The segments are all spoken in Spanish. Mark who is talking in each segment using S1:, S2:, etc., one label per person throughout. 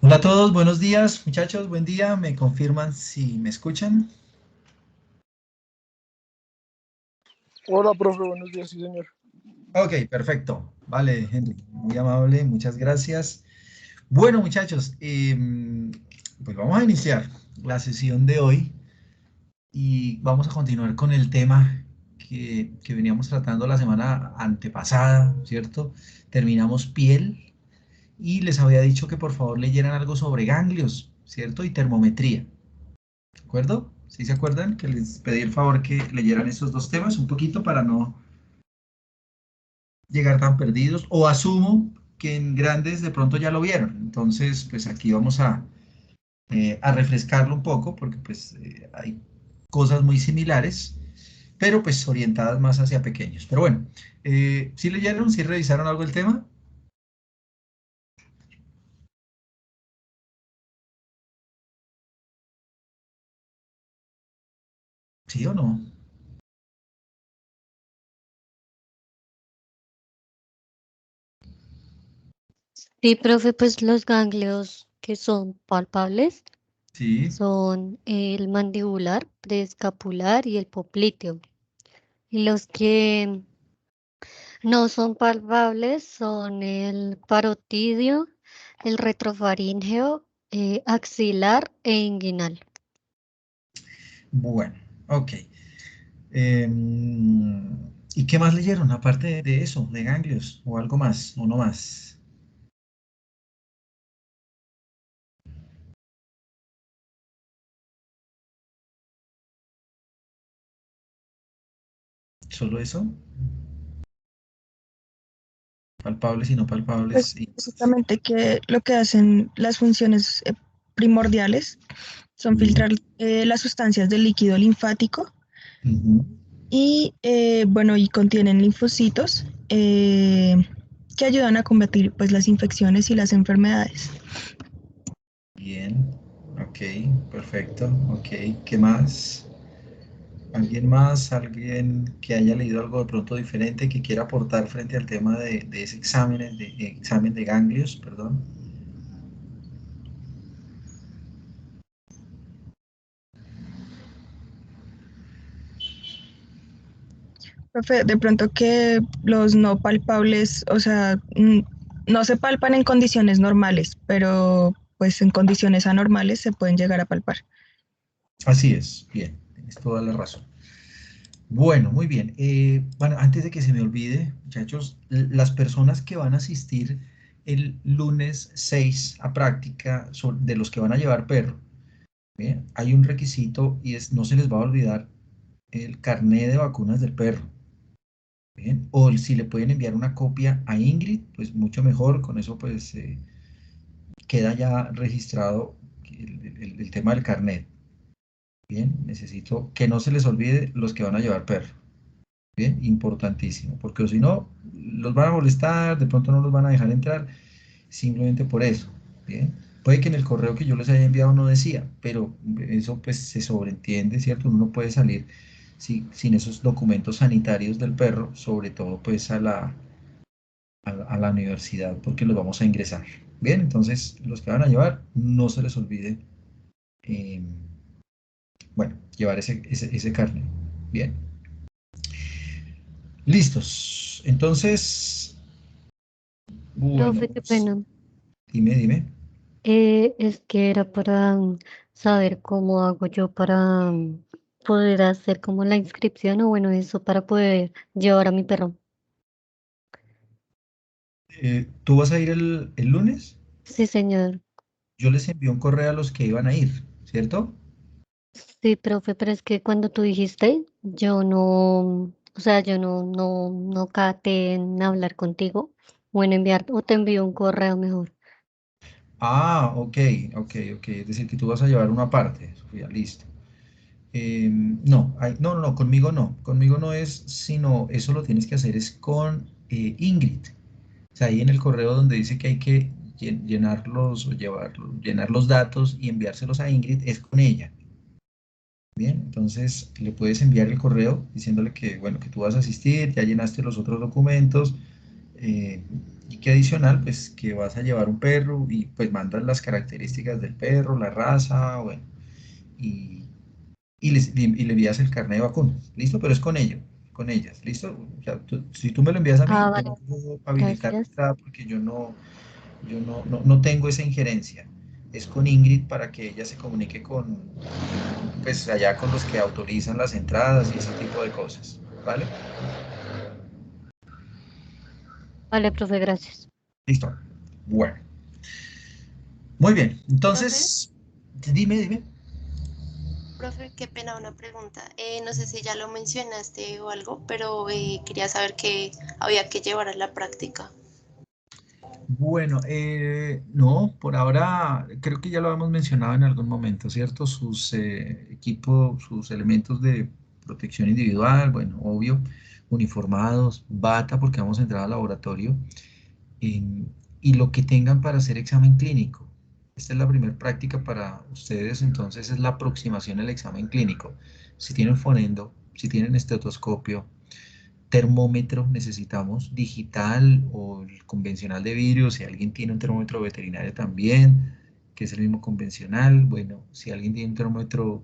S1: Hola a todos, buenos días, muchachos, buen día. ¿Me confirman si me escuchan?
S2: Hola, profe, buenos días, sí, señor.
S1: Ok, perfecto. Vale, Henry, muy amable, muchas gracias. Bueno, muchachos, pues vamos a iniciar la sesión de hoy y vamos a continuar con el tema que veníamos tratando la semana antepasada, ¿cierto? Terminamos piel y les había dicho que por favor leyeran algo sobre ganglios, ¿cierto? Y termometría. ¿De acuerdo? ¿Sí se acuerdan? Que les pedí el favor que leyeran estos dos temas un poquito para no llegar tan perdidos. O asumo que en grandes de pronto ya lo vieron. Entonces, pues aquí vamos a refrescarlo un poco porque pues hay cosas muy similares, pero pues orientadas más hacia pequeños. Pero bueno, ¿sí leyeron? ¿Sí revisaron algo el tema? ¿Sí o no?
S3: Sí, profe, pues los ganglios que son palpables
S1: Sí.
S3: son el mandibular, preescapular y el popliteo. Y los que no son palpables son el parotidio, el retrofaríngeo, axilar e inguinal.
S1: Bueno, ok. ¿Y qué más leyeron aparte de eso, de ganglios o algo más o no más? ¿Solo eso? Palpables y no palpables.
S4: Pues básicamente que lo que hacen las funciones primordiales son
S1: Sí.
S4: filtrar las sustancias del líquido linfático
S1: Ujú.
S4: y bueno, y contienen linfocitos que ayudan a combatir pues las infecciones y las enfermedades.
S1: Bien, ok, perfecto, ok. ¿Qué más? ¿Alguien más? ¿Alguien que haya leído algo de pronto diferente que quiera aportar frente al tema de ese examen de ganglios, perdón?
S4: Profe, de pronto que los no palpables, o sea, no se palpan en condiciones normales, pero pues en condiciones anormales se pueden llegar a palpar.
S1: Así es, bien, tienes toda la razón. Bueno, muy bien. Bueno, antes de que se me olvide, muchachos, las personas que van a asistir el lunes 6 a práctica de los que van a llevar perro, ¿bien? Hay un requisito y es no se les va a olvidar el carné de vacunas del perro. Bien, o si le pueden enviar una copia a Ingrid, pues mucho mejor, con eso pues queda ya registrado el tema del carnet. Bien, necesito que no se les olvide los que van a llevar perro. Bien, importantísimo, porque si no, los van a molestar, de pronto no los van a dejar entrar, simplemente por eso. Bien, puede que en el correo que yo les haya enviado no decía, pero eso pues se sobreentiende, ¿cierto? Uno no puede salir sin esos documentos sanitarios del perro, sobre todo pues a la universidad, porque los vamos a ingresar. Bien, entonces los que van a llevar, no se les olvide, eh, bueno, llevar ese carnet. Bien, listos. Entonces, bueno,
S3: Profe, qué pena.
S1: dime.
S3: Es que era para saber cómo hago yo para poder hacer como la inscripción o bueno, eso para poder llevar a mi perro.
S1: ¿Tú vas a ir el lunes?
S3: Sí, señor.
S1: Yo les envié un correo a los que iban a ir, ¿cierto?
S3: Sí, profe, pero es que cuando tú dijiste, yo no, o sea, yo no caté en hablar contigo o en enviar, o te envío un correo mejor.
S1: Ah, ok. Es decir, que tú vas a llevar una parte, Sofía, listo. No, no, conmigo no es, sino eso lo tienes que hacer es con Ingrid. O sea, ahí en el correo donde dice que hay que llenarlos o llenar los datos y enviárselos a Ingrid, es con ella. Bien, entonces le puedes enviar el correo diciéndole que, bueno, que tú vas a asistir, ya llenaste los otros documentos Y que adicional, pues que vas a llevar un perro y pues mandas las características del perro, la raza, bueno, y, y le envías el carnet de vacuno, ¿listo? Pero es con ellos, con ellas, ¿listo? O sea, si tú me lo envías a mí,
S3: Ah,
S1: yo
S3: vale,
S1: no puedo habilitar la
S3: gracias.
S1: entrada porque yo no tengo esa injerencia. Es con Ingrid para que ella se comunique con, pues allá con los que autorizan las entradas y ese tipo de cosas, ¿vale?
S3: Vale, profe, gracias.
S1: Listo. Bueno, muy bien.
S5: Profe,
S1: Entonces, dime.
S5: profe, qué pena una pregunta. No sé si ya lo mencionaste o algo, pero quería saber qué había que llevar a la práctica.
S1: Bueno, no, por ahora creo que ya lo hemos mencionado en algún momento, ¿cierto? Sus equipos, sus elementos de protección individual, bueno, obvio, uniformados, bata, porque vamos a entrar al laboratorio, em, y lo que tengan para hacer examen clínico. Esta es la primera práctica para ustedes, entonces es la aproximación al examen clínico. Si tienen fonendo, si tienen estetoscopio, termómetro necesitamos digital o el convencional de vidrio, si alguien tiene un termómetro veterinario también, que es el mismo convencional, bueno, si alguien tiene un termómetro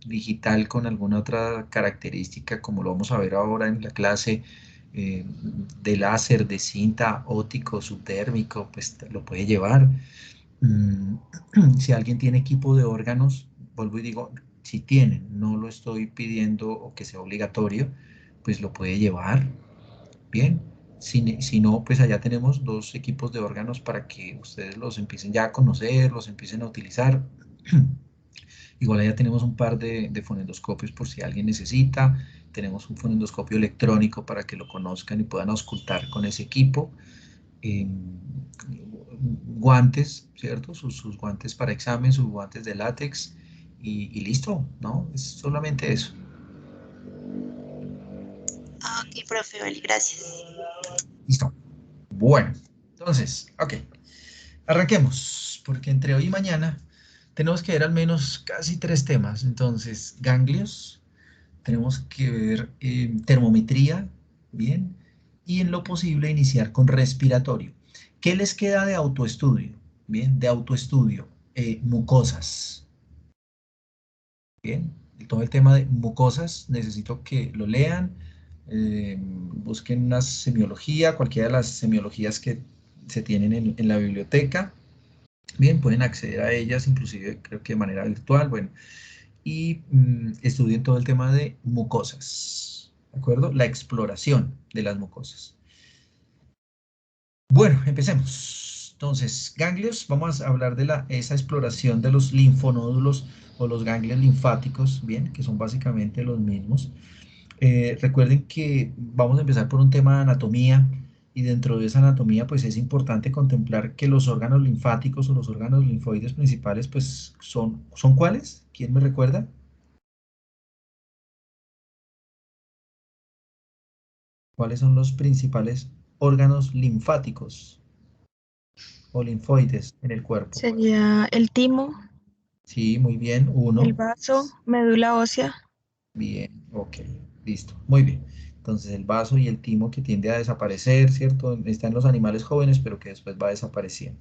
S1: digital con alguna otra característica, como lo vamos a ver ahora en la clase, de láser, de cinta, óptico, subtérmico, pues lo puede llevar. Mm, si alguien tiene equipo de órganos, vuelvo y digo, si tienen, no lo estoy pidiendo o que sea obligatorio, pues lo puede llevar, bien. Si no, pues allá tenemos dos equipos de órganos para que ustedes los empiecen ya a conocer, los empiecen a utilizar. Igual allá tenemos un par de fonendoscopios por si alguien necesita. Tenemos un fonendoscopio electrónico para que lo conozcan y puedan auscultar con ese equipo. eh, Guantes, ¿cierto? Sus guantes para examen, sus guantes de látex y listo, ¿no? Es solamente eso.
S5: Ah, ok, profe, vale, gracias.
S1: Listo. Bueno, entonces, ok, arranquemos, porque entre hoy y mañana tenemos que ver al menos casi tres temas. Entonces, ganglios, tenemos que ver termometría, bien, y en lo posible iniciar con respiratorio. ¿Qué les queda de autoestudio? Bien, de autoestudio, mucosas. Bien, todo el tema de mucosas, necesito que lo lean, busquen una semiología, cualquiera de las semiologías que se tienen en la biblioteca. Bien, pueden acceder a ellas, inclusive creo que de manera virtual, bueno, y estudien todo el tema de mucosas, ¿de acuerdo? La exploración de las mucosas. Bueno, empecemos. Entonces, ganglios, vamos a hablar de esa exploración de los linfonódulos o los ganglios linfáticos, bien, que son básicamente los mismos. Recuerden que vamos a empezar por un tema de anatomía y dentro de esa anatomía pues es importante contemplar que los órganos linfáticos o los órganos linfoides principales pues ¿son cuáles? ¿Quién me recuerda? ¿Cuáles son los principales órganos linfáticos o linfoides en el cuerpo?
S4: Sería el timo,
S1: Sí, muy bien.
S4: el
S1: Uno.
S4: vaso, médula ósea.
S1: Bien, ok, listo. Muy bien. Entonces el vaso y el timo que tiende a desaparecer, ¿cierto? Está en los animales jóvenes, pero que después va desapareciendo.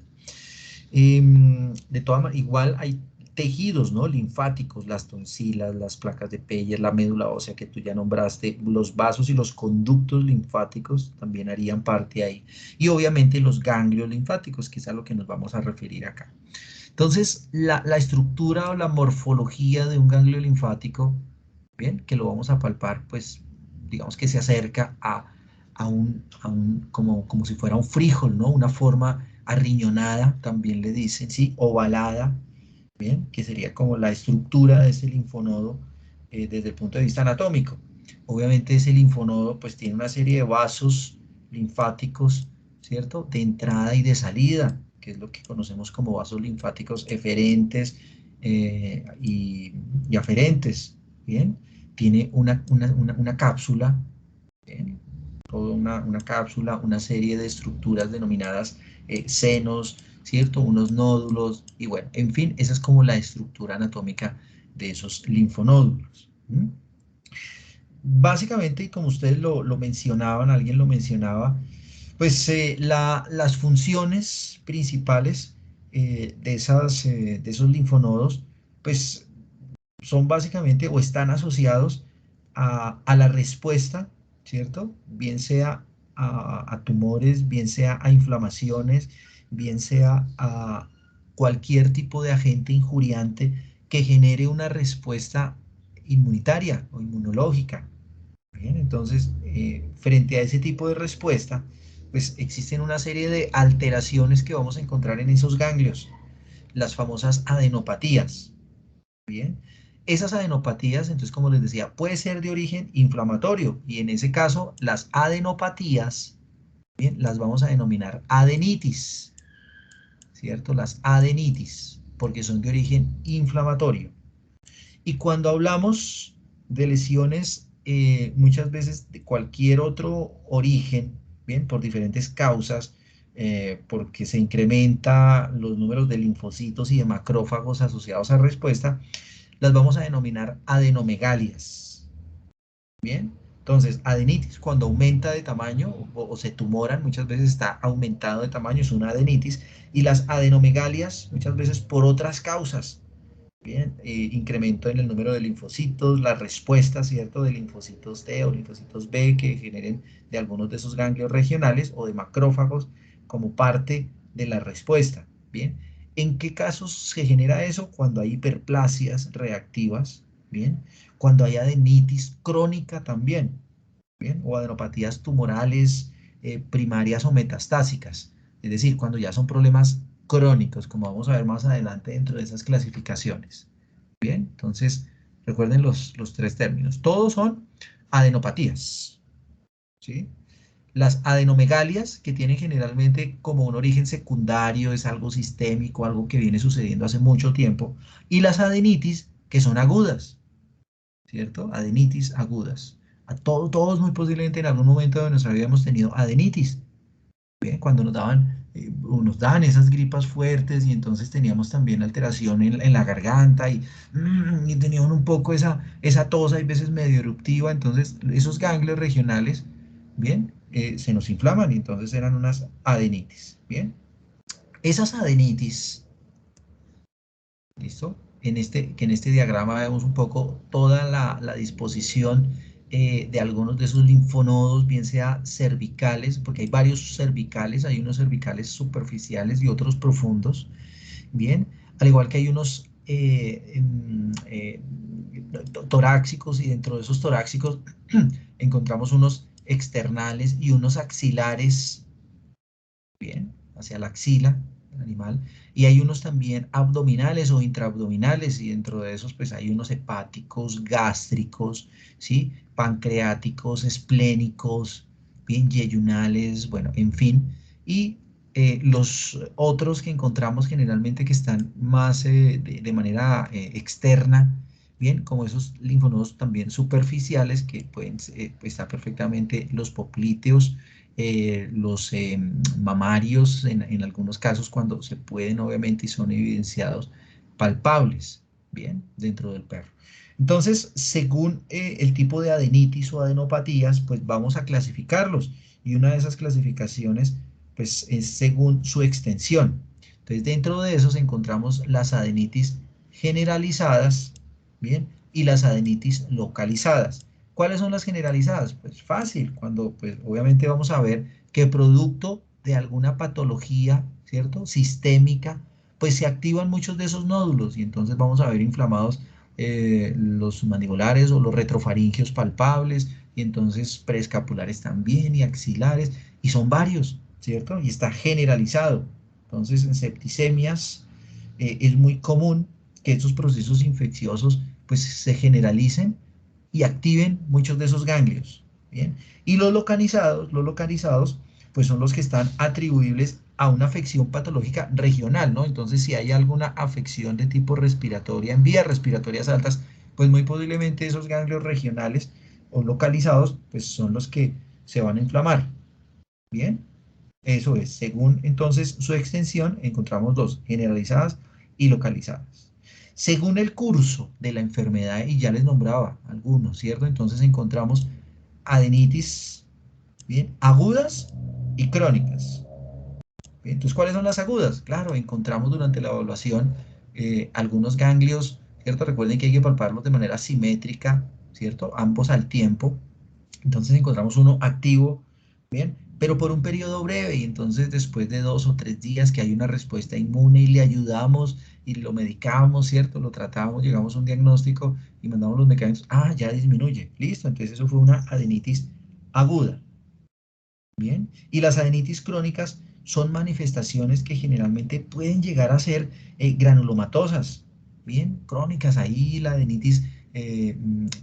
S1: De todas maneras, igual hay tejidos, ¿no? Linfáticos, las tonsilas, las placas de Peyer, la médula ósea que tú ya nombraste, los vasos y los conductos linfáticos también harían parte ahí. Y obviamente los ganglios linfáticos, que es a lo que nos vamos a referir acá. Entonces, la estructura o la morfología de un ganglio linfático, bien, que lo vamos a palpar, pues digamos que se acerca como si fuera un frijol, ¿no? Una forma arriñonada, también le dicen, ¿sí? Ovalada, bien, que sería como la estructura de ese linfonodo desde el punto de vista anatómico. Obviamente ese linfonodo pues tiene una serie de vasos linfáticos, ¿cierto? De entrada y de salida, que es lo que conocemos como vasos linfáticos eferentes y aferentes, ¿bien? Tiene una cápsula, ¿bien? Toda una cápsula, una serie de estructuras denominadas senos, ¿cierto? Unos nódulos, y bueno, en fin, esa es como la estructura anatómica de esos linfonódulos. ¿Mm? Básicamente, y como ustedes lo mencionaban, alguien lo mencionaba, Pues las funciones principales de esos linfonodos, pues son básicamente o están asociados a la respuesta, ¿cierto? Bien sea a tumores, bien sea a inflamaciones, bien sea a cualquier tipo de agente injuriante que genere una respuesta inmunitaria o inmunológica. Bien, entonces, frente a ese tipo de respuesta, pues existen una serie de alteraciones que vamos a encontrar en esos ganglios, las famosas adenopatías. Bien, esas adenopatías, entonces, como les decía, puede ser de origen inflamatorio y en ese caso, las adenopatías, bien, las vamos a denominar adenitis, ¿cierto? Las adenitis, porque son de origen inflamatorio. Y cuando hablamos de lesiones, muchas veces de cualquier otro origen, bien, por diferentes causas, porque se incrementa los números de linfocitos y de macrófagos asociados a respuesta, las vamos a denominar adenomegalias. Bien, entonces adenitis cuando aumenta de tamaño o se tumoran, muchas veces está aumentado de tamaño, es una adenitis, y las adenomegalias muchas veces por otras causas. Bien, incremento en el número de linfocitos, la respuesta, ¿cierto?, de linfocitos T o linfocitos B que generen de algunos de esos ganglios regionales o de macrófagos como parte de la respuesta. Bien, ¿en qué casos se genera eso? Cuando hay hiperplasias reactivas, bien, cuando hay adenitis crónica también, bien, o adenopatías tumorales primarias o metastásicas, es decir, cuando ya son problemas crónicos, como vamos a ver más adelante dentro de esas clasificaciones. Bien, entonces recuerden los tres términos. Todos son adenopatías, ¿sí? Las adenomegalias, que tienen generalmente como un origen secundario, es algo sistémico, algo que viene sucediendo hace mucho tiempo, y las adenitis, que son agudas, ¿cierto? Adenitis agudas. Todos muy posiblemente en algún momento de nuestra vida hemos tenido adenitis. Bien, cuando nos daban esas gripas fuertes y entonces teníamos también alteración en la garganta y teníamos un poco esa tos, hay veces medio eruptiva, entonces esos ganglios regionales, bien, se nos inflaman y entonces eran unas adenitis, bien. Esas adenitis, ¿listo? Que en este diagrama vemos un poco toda la disposición de algunos de esos linfonodos, bien sea cervicales, porque hay varios cervicales, hay unos cervicales superficiales y otros profundos, bien, al igual que hay unos torácicos y dentro de esos torácicos encontramos unos externales y unos axilares, bien, hacia la axila del animal, y hay unos también abdominales o intraabdominales, y dentro de esos pues hay unos hepáticos, gástricos, ¿sí? Pancreáticos, esplénicos, bien, yeyunales, bueno, en fin, y los otros que encontramos generalmente que están más de manera externa, bien, como esos linfonodos también superficiales que pueden estar perfectamente los poplíteos, los mamarios en algunos casos cuando se pueden obviamente y son evidenciados palpables, bien, dentro del perro. Entonces, según el tipo de adenitis o adenopatías, pues vamos a clasificarlos y una de esas clasificaciones pues es según su extensión. Entonces, dentro de esos encontramos las adenitis generalizadas, bien, y las adenitis localizadas. ¿Cuáles son las generalizadas? Pues fácil, cuando pues obviamente vamos a ver que producto de alguna patología, ¿cierto? Sistémica, pues se activan muchos de esos nódulos y entonces vamos a ver inflamados los mandibulares o los retrofaringeos palpables y entonces preescapulares también y axilares y son varios, ¿cierto? Y está generalizado. Entonces en septicemias es muy común que estos procesos infecciosos pues se generalicen y activen muchos de esos ganglios. ¿Bien? Y los localizados, pues son los que están atribuibles a una afección patológica regional, ¿no? Entonces, si hay alguna afección de tipo respiratoria en vías respiratorias altas, pues muy posiblemente esos ganglios regionales o localizados, pues son los que se van a inflamar. ¿Bien? Eso es, según entonces su extensión, encontramos dos, generalizadas y localizadas. Según el curso de la enfermedad, y ya les nombraba algunos, ¿cierto? Entonces encontramos adenitis, ¿bien? Agudas y crónicas. Bien, entonces, ¿cuáles son las agudas? Claro, encontramos durante la evaluación algunos ganglios, ¿cierto? Recuerden que hay que palparlos de manera simétrica, ¿cierto? Ambos al tiempo. Entonces encontramos uno activo, ¿bien? Pero por un periodo breve, y entonces después de 2 o 3 días que hay una respuesta inmune y le ayudamos y lo medicamos, ¿cierto? Lo tratamos, llegamos a un diagnóstico y mandamos los medicamentos, ya disminuye, listo, entonces eso fue una adenitis aguda, ¿bien? Y las adenitis crónicas son manifestaciones que generalmente pueden llegar a ser granulomatosas, ¿bien? Crónicas, ahí la adenitis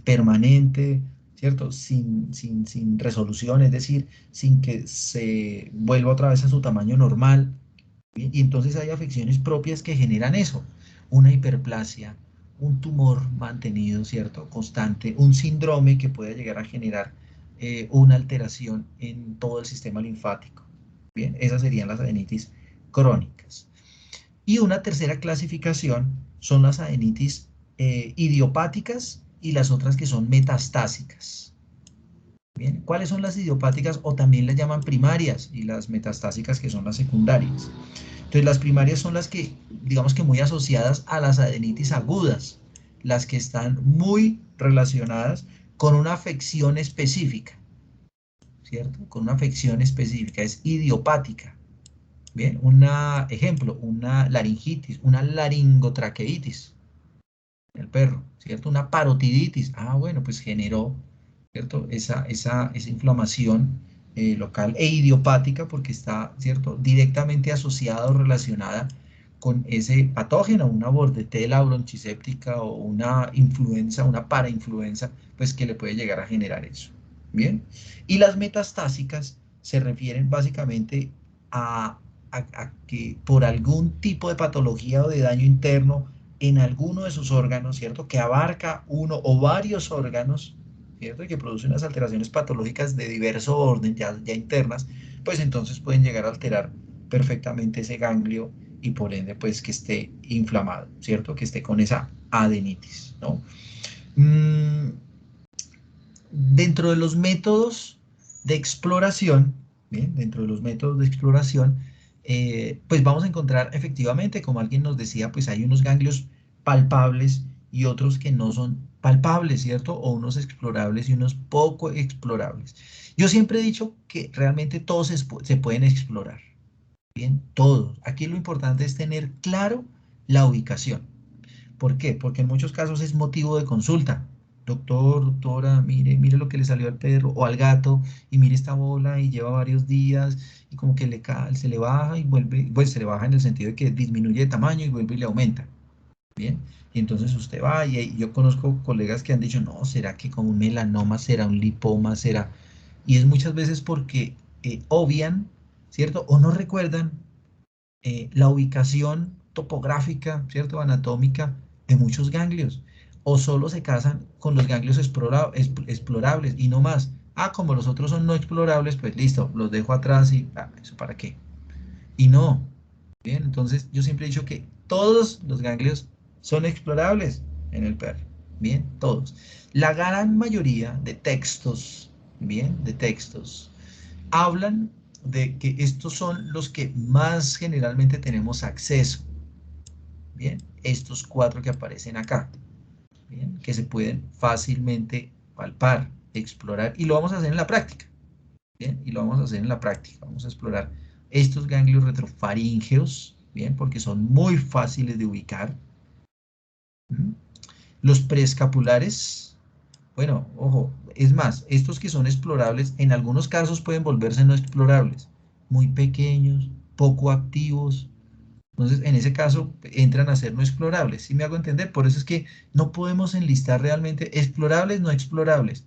S1: permanente, ¿cierto? Sin resolución, es decir, sin que se vuelva otra vez a su tamaño normal, ¿bien? Y entonces hay afecciones propias que generan eso, una hiperplasia, un tumor mantenido, ¿cierto? Constante, un síndrome que puede llegar a generar una alteración en todo el sistema linfático. Bien, esas serían las adenitis crónicas. Y una tercera clasificación son las adenitis idiopáticas y las otras que son metastásicas. Bien, ¿cuáles son las idiopáticas o también las llaman primarias y las metastásicas que son las secundarias? Entonces las primarias son las que, digamos que muy asociadas a las adenitis agudas, las que están muy relacionadas con una afección específica, ¿cierto? Con una afección específica, es idiopática. Bien, ejemplo, una laringitis, una laringotraqueitis, el perro, ¿cierto? Una parotiditis, bueno, pues generó, ¿cierto? Esa inflamación local e idiopática porque está, ¿cierto? Directamente asociada o relacionada con ese patógeno, una bordetela bronchiséptica o una influenza, una parainfluenza, pues que le puede llegar a generar eso. Bien, y las metastásicas se refieren básicamente a que por algún tipo de patología o de daño interno en alguno de sus órganos, ¿cierto? Que abarca uno o varios órganos, ¿cierto? Y que produce unas alteraciones patológicas de diverso orden, ya internas, pues entonces pueden llegar a alterar perfectamente ese ganglio y por ende, pues que esté inflamado, ¿cierto? Que esté con esa adenitis, ¿no? Dentro de los métodos de exploración, ¿bien? Dentro de los métodos de exploración, pues vamos a encontrar efectivamente, como alguien nos decía, pues hay unos ganglios palpables y otros que no son palpables, ¿cierto? O unos explorables y unos poco explorables. Yo siempre he dicho que realmente todos se pueden explorar, ¿bien? Todos. Aquí lo importante es tener claro la ubicación. ¿Por qué? Porque en muchos casos es motivo de consulta. Doctor, doctora, mire lo que le salió al perro o al gato, y mire esta bola y lleva varios días y como que se le baja y vuelve, pues se le baja en el sentido de que disminuye de tamaño y vuelve y le aumenta. Bien, y entonces usted va y yo conozco colegas que han dicho, no, ¿será que con un melanoma será un lipoma, será? Y es muchas veces porque obvian, ¿cierto? O no recuerdan la ubicación topográfica, ¿cierto? Anatómica de muchos ganglios, o solo se casan con los ganglios explorables y no más. Como los otros son no explorables, pues listo, los dejo atrás y, ¿eso para qué? Y no, bien, entonces yo siempre he dicho que todos los ganglios son explorables en el perro, bien, todos. La gran mayoría de textos, bien, de textos, hablan de que estos son los que más generalmente tenemos acceso. Bien, estos 4 que aparecen acá, bien, que se pueden fácilmente palpar, explorar, y lo vamos a hacer en la práctica. Bien, y lo vamos a hacer en la práctica. Vamos a explorar estos ganglios retrofaríngeos, bien, porque son muy fáciles de ubicar. Los preescapulares, bueno, ojo, es más, estos que son explorables, en algunos casos pueden volverse no explorables, muy pequeños, poco activos. Entonces, en ese caso, entran a ser no explorables. ¿Sí me hago entender? Por eso es que no podemos enlistar realmente explorables, no explorables.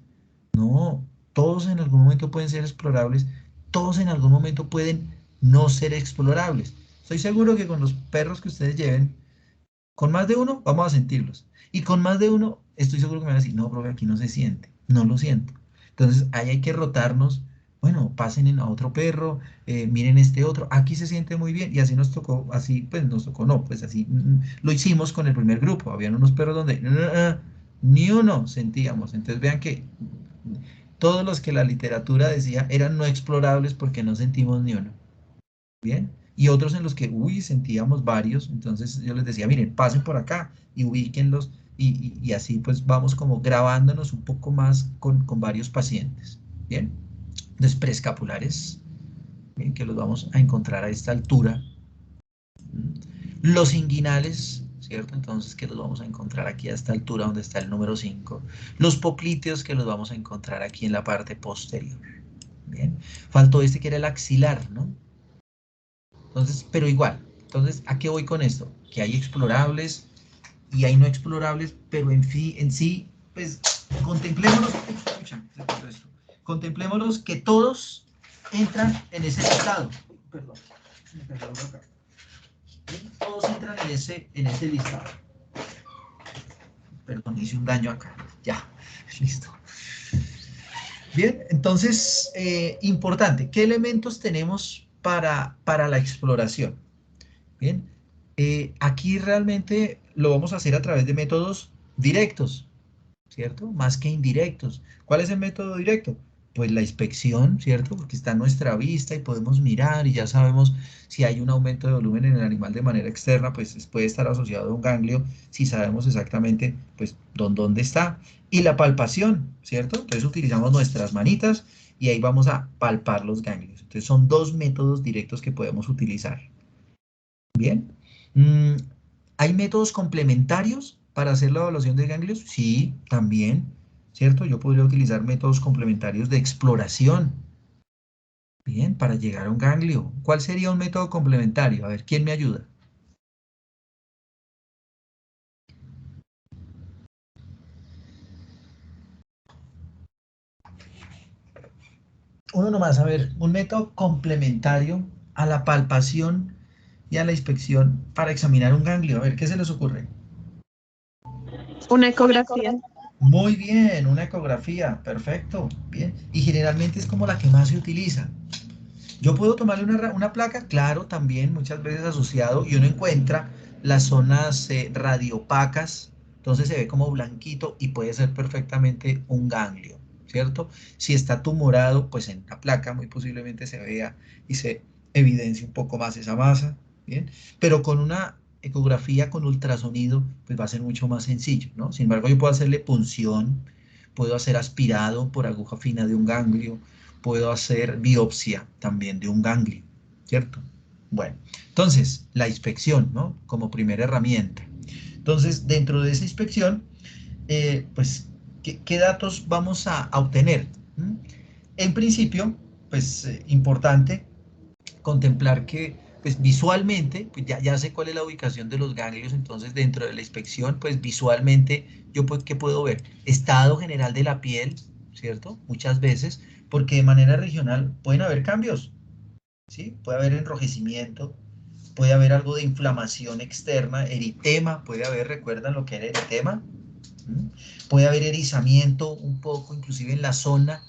S1: No, todos en algún momento pueden ser explorables, todos en algún momento pueden no ser explorables. Estoy seguro que con los perros que ustedes lleven, con más de uno vamos a sentirlos. Y con más de uno, estoy seguro que me van a decir, no, profe, aquí no se siente, no lo siento. Entonces, ahí hay que rotarnos, bueno, pasen a otro perro, miren este otro, aquí se siente muy bien, y así nos tocó, así, pues nos tocó, no, pues así lo hicimos con el primer grupo. Habían unos perros donde ni uno sentíamos. Entonces, vean que Todos los que la literatura decía eran no explorables porque no sentimos ni uno. ¿Bien? Y otros en los que, uy, sentíamos varios, entonces yo les decía, miren, pasen por acá y ubíquenlos, y así pues vamos como grabándonos un poco más con varios pacientes. ¿Bien? Entonces, preescapulares, ¿bien? Que los vamos a encontrar a esta altura. Los inguinales, ¿cierto? Entonces, que los vamos a encontrar aquí a esta altura donde está el número 5. Los poplíteos, que los vamos a encontrar aquí en la parte posterior. Bien. Faltó este que era el axilar, ¿no? Entonces, pero igual. Entonces, ¿a qué voy con esto? Que hay explorables y hay no explorables, pero en sí, pues, contemplémoslos que todos entran en ese listado. Perdón, me pegó acá. Todos entran en ese listado. Perdón, hice un daño acá. Ya, listo. Bien, entonces, importante, ¿qué elementos tenemos para la exploración? Bien, aquí realmente lo vamos a hacer a través de métodos directos, ¿cierto? Más que indirectos. ¿Cuál es el método directo? Pues la inspección, ¿cierto? Porque está a nuestra vista y podemos mirar y ya sabemos si hay un aumento de volumen en el animal de manera externa, pues puede estar asociado a un ganglio, si sabemos exactamente, pues, dónde está. Y la palpación, ¿cierto? Entonces utilizamos nuestras manitas y ahí vamos a palpar los ganglios. Entonces son dos métodos directos que podemos utilizar. Bien. ¿Hay métodos complementarios para hacer la evaluación de ganglios? Sí, también, ¿cierto? Yo podría utilizar métodos complementarios de exploración, bien, para llegar a un ganglio. ¿Cuál sería un método complementario? A ver, ¿quién me ayuda? Uno nomás, a ver, un método complementario a la palpación y a la inspección para examinar un ganglio. A ver, ¿qué se les ocurre?
S6: Una ecografía.
S1: Muy bien, una ecografía, perfecto, bien. Y generalmente es como la que más se utiliza. Yo puedo tomarle una placa, claro, también muchas veces asociado, y uno encuentra las zonas radiopacas, entonces se ve como blanquito y puede ser perfectamente un ganglio, ¿cierto? Si está tumorado, pues en la placa muy posiblemente se vea y se evidencia un poco más esa masa, ¿bien? Pero con una ecografía con ultrasonido, pues va a ser mucho más sencillo, ¿no? Sin embargo, yo puedo hacerle punción, puedo hacer aspirado por aguja fina de un ganglio, puedo hacer biopsia también de un ganglio, ¿cierto? Bueno, entonces, la inspección, ¿no? Como primera herramienta. Entonces, dentro de esa inspección, pues, ¿qué datos vamos a obtener? En principio, pues, importante contemplar que, pues, visualmente, pues, ya sé cuál es la ubicación de los ganglios, entonces, dentro de la inspección, pues, visualmente, yo, pues, ¿qué puedo ver? Estado general de la piel, ¿cierto? Muchas veces, porque de manera regional pueden haber cambios, ¿sí? Puede haber enrojecimiento, puede haber algo de inflamación externa, eritema, puede haber, ¿recuerdan lo que era eritema? Puede haber erizamiento un poco, inclusive en la zona,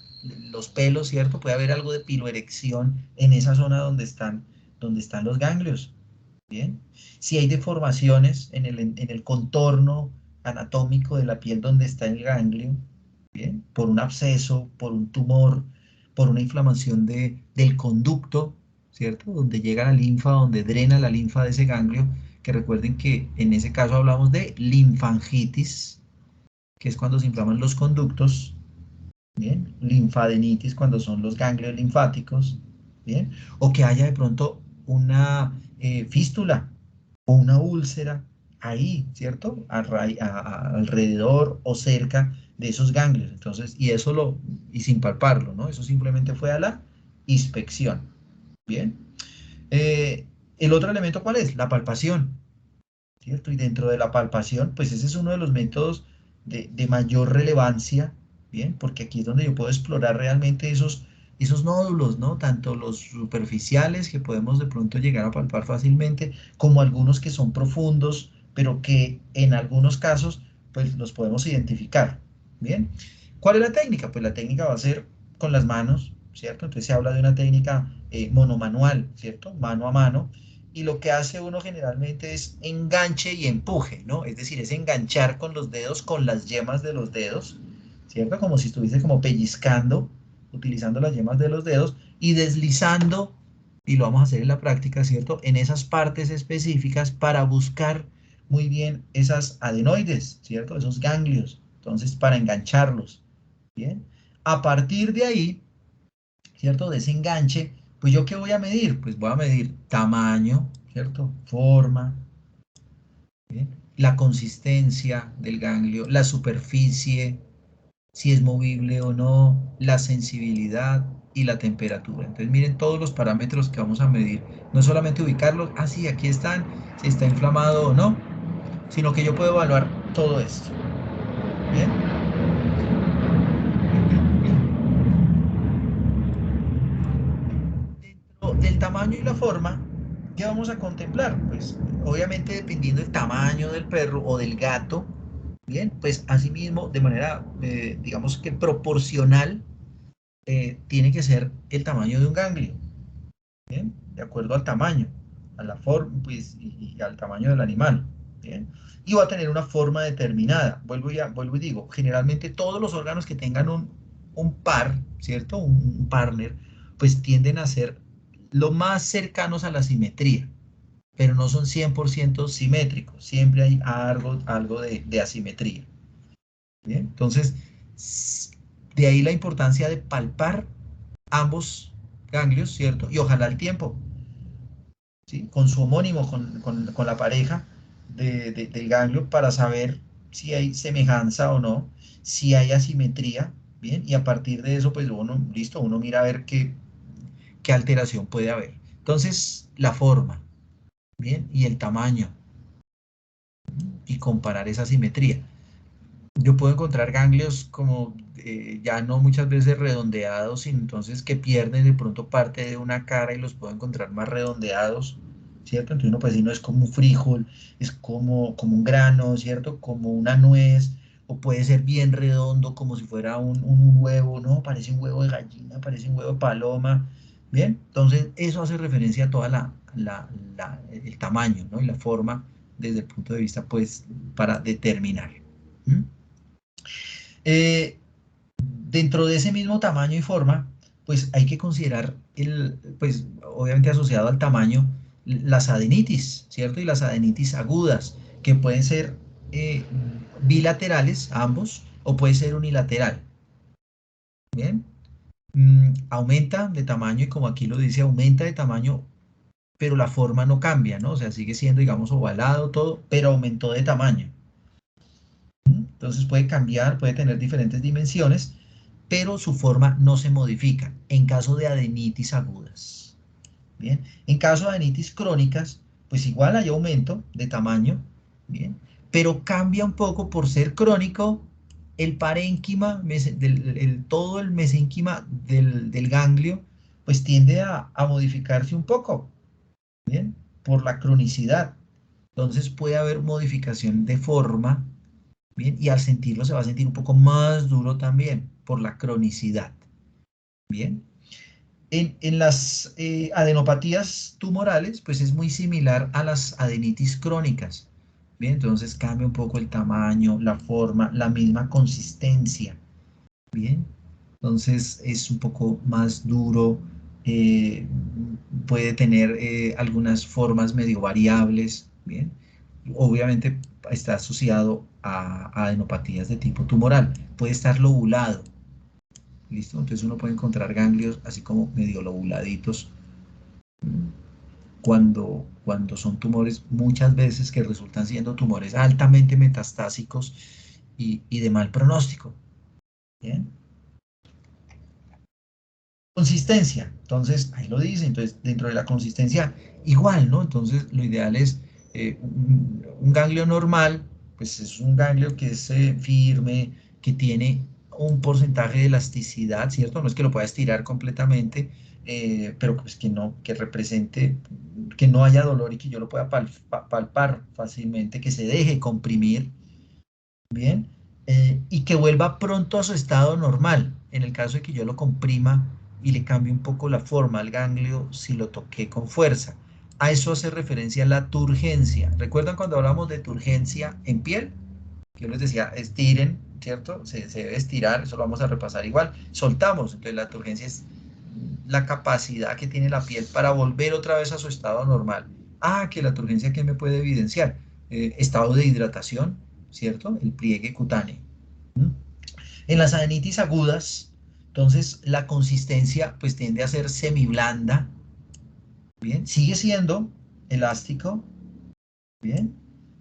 S1: los pelos, ¿cierto? Puede haber algo de piloerección en esa zona donde están los ganglios, ¿bien? Si hay deformaciones en el contorno anatómico de la piel donde está el ganglio, ¿bien? Por un absceso, por un tumor, por una inflamación del conducto, ¿cierto? Donde llega la linfa, donde drena la linfa de ese ganglio, que recuerden que en ese caso hablamos de linfangitis, que es cuando se inflaman los conductos, ¿bien? Linfadenitis cuando son los ganglios linfáticos, ¿bien? O que haya de pronto una fístula o una úlcera ahí, ¿cierto? Alrededor o cerca de esos ganglios. Entonces, y sin palparlo, ¿no? Eso simplemente fue a la inspección, ¿bien? El otro elemento, ¿cuál es? La palpación, ¿cierto? Y dentro de la palpación, pues ese es uno de los métodos de mayor relevancia, ¿bien? Porque aquí es donde yo puedo explorar realmente esos nódulos, ¿no? Tanto los superficiales que podemos de pronto llegar a palpar fácilmente, como algunos que son profundos, pero que en algunos casos, pues los podemos identificar, ¿bien? ¿Cuál es la técnica? Pues la técnica va a ser con las manos, ¿cierto? Entonces se habla de una técnica monomanual, ¿cierto? Mano a mano, y lo que hace uno generalmente es enganche y empuje, ¿no? Es decir, es enganchar con los dedos, con las yemas de los dedos, ¿cierto? Como si estuviese como pellizcando, utilizando las yemas de los dedos y deslizando, y lo vamos a hacer en la práctica, ¿cierto? En esas partes específicas para buscar muy bien esas adenoides, ¿cierto? Esos ganglios, entonces para engancharlos, ¿bien? A partir de ahí, ¿cierto? De ese enganche, pues ¿yo qué voy a medir? Pues voy a medir tamaño, ¿cierto? Forma, ¿bien? La consistencia del ganglio, la superficie, si es movible o no, la sensibilidad y la temperatura. Entonces miren todos los parámetros que vamos a medir. No solamente ubicarlos, ah sí, aquí están, si está inflamado o no, sino que yo puedo evaluar todo esto. ¿Bien? Dentro del tamaño y la forma, ¿qué vamos a contemplar? Pues obviamente dependiendo del tamaño del perro o del gato, bien, pues asimismo de manera, digamos que proporcional, tiene que ser el tamaño de un ganglio, ¿bien? De acuerdo al tamaño, a la forma, pues, y al tamaño del animal, ¿bien? Y va a tener una forma determinada. Vuelvo y digo, generalmente todos los órganos que tengan un par, ¿cierto? Un partner, pues tienden a ser lo más cercanos a la simetría, pero no son 100% simétricos, siempre hay algo de asimetría, ¿bien? Entonces, de ahí la importancia de palpar ambos ganglios, ¿cierto? Y ojalá al tiempo, ¿sí? Con su homónimo, con la pareja del ganglio para saber si hay semejanza o no, si hay asimetría, ¿bien? Y a partir de eso, pues uno, listo, uno mira a ver qué alteración puede haber. Entonces, la forma, ¿bien? Y el tamaño, y comparar esa simetría. Yo puedo encontrar ganglios como ya no muchas veces redondeados, sino entonces que pierden de pronto parte de una cara y los puedo encontrar más redondeados, ¿cierto? Entonces uno pues si no es como un frijol, es como un grano, ¿cierto? Como una nuez, o puede ser bien redondo como si fuera un huevo, ¿no? Parece un huevo de gallina, parece un huevo de paloma, ¿bien? Entonces eso hace referencia a toda el tamaño, ¿no? Y la forma desde el punto de vista pues para determinar. ¿Mm? Dentro de ese mismo tamaño y forma, pues hay que considerar, pues obviamente asociado al tamaño, las adenitis, ¿cierto? Y las adenitis agudas, que pueden ser bilaterales, ambos, o puede ser unilateral. ¿Bien? Aumenta de tamaño y como aquí lo dice, aumenta de tamaño, pero la forma no cambia, ¿no? O sea, sigue siendo, digamos, ovalado todo, pero aumentó de tamaño. Entonces puede cambiar, puede tener diferentes dimensiones, pero su forma no se modifica en caso de adenitis agudas. Bien, en caso de adenitis crónicas, pues igual hay aumento de tamaño, bien, pero cambia un poco por ser crónico el parénquima, todo el mesénquima del ganglio, pues tiende a modificarse un poco, bien, por la cronicidad. Entonces puede haber modificación de forma. Bien, y al sentirlo se va a sentir un poco más duro también por la cronicidad. Bien, en las adenopatías tumorales, pues es muy similar a las adenitis crónicas. Bien, entonces cambia un poco el tamaño, la forma, la misma consistencia. Bien, entonces es un poco más duro, eh, puede tener algunas formas medio variables. Bien, obviamente está asociado a adenopatías de tipo tumoral. Puede estar lobulado, ¿listo? Entonces uno puede encontrar ganglios así como medio lobuladitos cuando son tumores, muchas veces que resultan siendo tumores altamente metastásicos y de mal pronóstico. ¿Bien? Consistencia, entonces ahí lo dice, entonces dentro de la consistencia igual, ¿no? Entonces lo ideal es un ganglio normal, pues es un ganglio que es firme, que tiene un porcentaje de elasticidad, ¿cierto? No es que lo pueda estirar completamente, pero pues que no, que represente, que no haya dolor y que yo lo pueda palpar fácilmente, que se deje comprimir, ¿bien? Y que vuelva pronto a su estado normal, en el caso de que yo lo comprima y le cambie un poco la forma al ganglio si lo toqué con fuerza. A eso hace referencia la turgencia. ¿Recuerdan cuando hablamos de turgencia en piel? Yo les decía, estiren, ¿cierto? Se debe estirar, eso lo vamos a repasar igual. Soltamos, entonces la turgencia es la capacidad que tiene la piel para volver otra vez a su estado normal. Que la turgencia, ¿qué me puede evidenciar? Estado de hidratación, ¿cierto? El pliegue cutáneo. En las adenitis agudas, entonces la consistencia pues tiende a ser semiblanda, ¿bien? Sigue siendo elástico, ¿bien?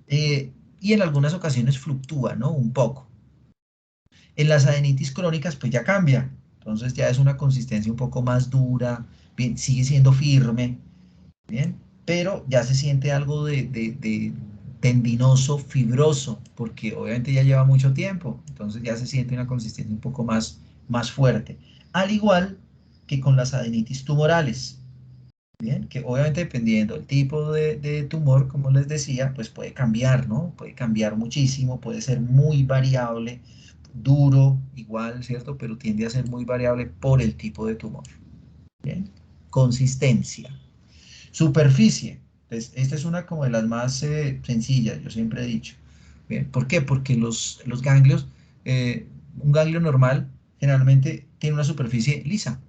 S1: Y en algunas ocasiones fluctúa, ¿no? Un poco. En las adenitis crónicas pues ya cambia, entonces ya es una consistencia un poco más dura, bien, sigue siendo firme, ¿bien? Pero ya se siente algo de tendinoso, fibroso, porque obviamente ya lleva mucho tiempo, entonces ya se siente una consistencia un poco más fuerte. Al igual que con las adenitis tumorales, ¿bien? Que obviamente dependiendo del tipo de tumor, como les decía, pues puede cambiar, ¿no? Puede cambiar muchísimo, puede ser muy variable, duro, igual, ¿cierto? Pero tiende a ser muy variable por el tipo de tumor, ¿bien? Consistencia. Superficie. Pues esta es una como de las más sencillas, yo siempre he dicho. ¿Bien? ¿Por qué? Porque los ganglios, un ganglio normal generalmente tiene una superficie lisa.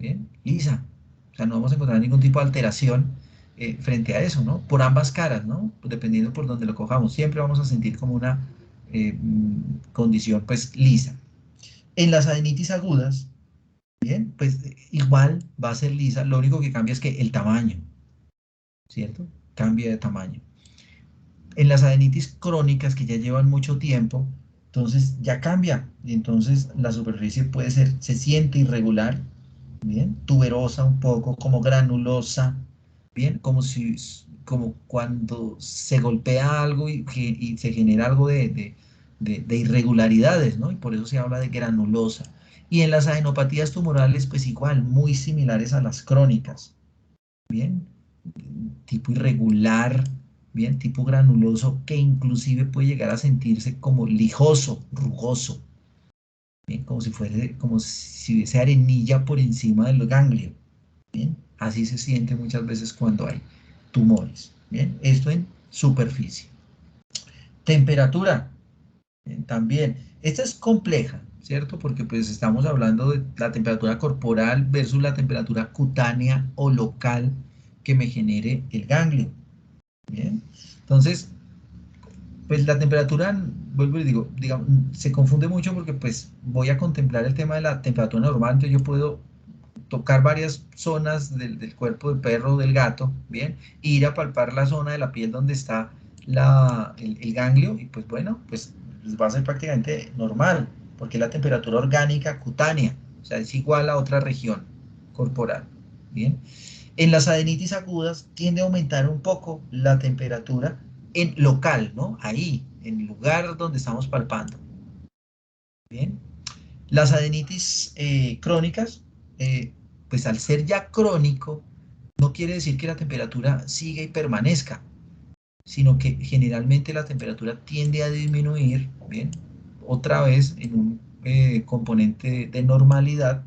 S1: ¿Bien? Lisa. O sea, no vamos a encontrar ningún tipo de alteración frente a eso, ¿no? Por ambas caras, ¿no? Dependiendo por donde lo cojamos, siempre vamos a sentir como una condición, pues, lisa. En las adenitis agudas, bien, pues igual va a ser lisa, lo único que cambia es que el tamaño, ¿cierto? Cambia de tamaño. En las adenitis crónicas que ya llevan mucho tiempo, entonces ya cambia, y entonces la superficie puede ser, se siente irregular, bien, tuberosa un poco, como granulosa, bien, como cuando se golpea algo y se genera algo de irregularidades, ¿no? Y por eso se habla de granulosa. Y en las adenopatías tumorales, pues igual, muy similares a las crónicas, bien, tipo irregular, bien, tipo granuloso, que inclusive puede llegar a sentirse como lijoso, rugoso, bien, como si hubiese arenilla por encima del ganglio, bien, así se siente muchas veces cuando hay tumores, bien, esto en superficie. Temperatura, bien, también, esta es compleja, ¿cierto? Porque pues estamos hablando de la temperatura corporal versus la temperatura cutánea o local que me genere el ganglio, bien, entonces pues la temperatura, vuelvo y digo, digamos, se confunde mucho porque pues voy a contemplar el tema de la temperatura normal, entonces yo puedo tocar varias zonas del cuerpo del perro o del gato, ¿bien? E ir a palpar la zona de la piel donde está el ganglio y pues bueno, pues va a ser prácticamente normal, porque es la temperatura orgánica cutánea, o sea, es igual a otra región corporal, ¿bien? En las adenitis agudas tiende a aumentar un poco la temperatura en local, ¿no? Ahí, en el lugar donde estamos palpando. Bien. Las adenitis crónicas, pues al ser ya crónico, no quiere decir que la temperatura siga y permanezca, sino que generalmente la temperatura tiende a disminuir, ¿bien? Otra vez en un componente de normalidad,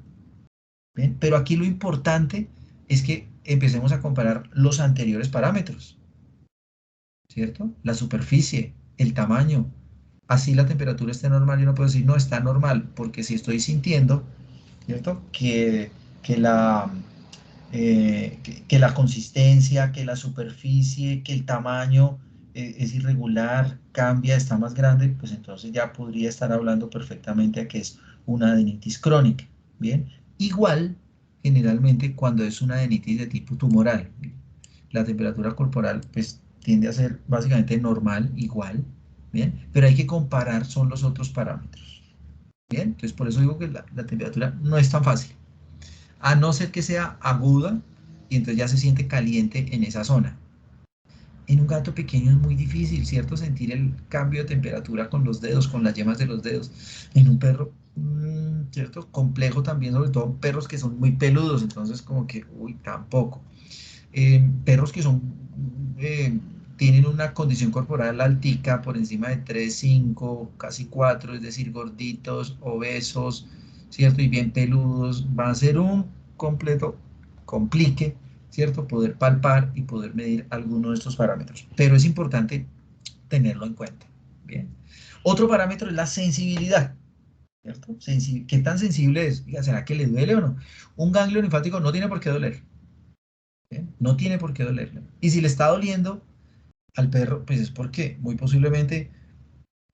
S1: ¿bien? Pero aquí lo importante es que empecemos a comparar los anteriores parámetros, ¿cierto? La superficie, el tamaño. Así la temperatura esté normal, yo no puedo decir, no, está normal, porque si estoy sintiendo, ¿cierto? Que que la consistencia, que la superficie, que el tamaño es irregular, cambia, está más grande, pues entonces ya podría estar hablando perfectamente a que es una adenitis crónica, ¿bien? Igual, generalmente, cuando es una adenitis de tipo tumoral, la temperatura corporal pues tiende a ser básicamente normal, igual, ¿bien? Pero hay que comparar son los otros parámetros, ¿bien? Entonces por eso digo que la temperatura no es tan fácil, a no ser que sea aguda y entonces ya se siente caliente en esa zona. En un gato pequeño es muy difícil, ¿cierto? Sentir el cambio de temperatura con los dedos, con las yemas de los dedos. En un perro, ¿cierto? Complejo también, sobre todo perros que son muy peludos, entonces como que, uy, tampoco. Perros que tienen una condición corporal altica por encima de 3, 5, casi 4, es decir, gorditos, obesos, ¿cierto? Y bien peludos, va a ser un completo complique, ¿cierto? Poder palpar y poder medir alguno de estos parámetros. Pero es importante tenerlo en cuenta, ¿bien? Otro parámetro es la sensibilidad, ¿cierto? ¿Qué tan sensible es? Diga, ¿será que le duele o no? Un ganglio linfático no tiene por qué doler. ¿Bien? No tiene por qué dolerle. Y si le está doliendo al perro, pues es porque muy posiblemente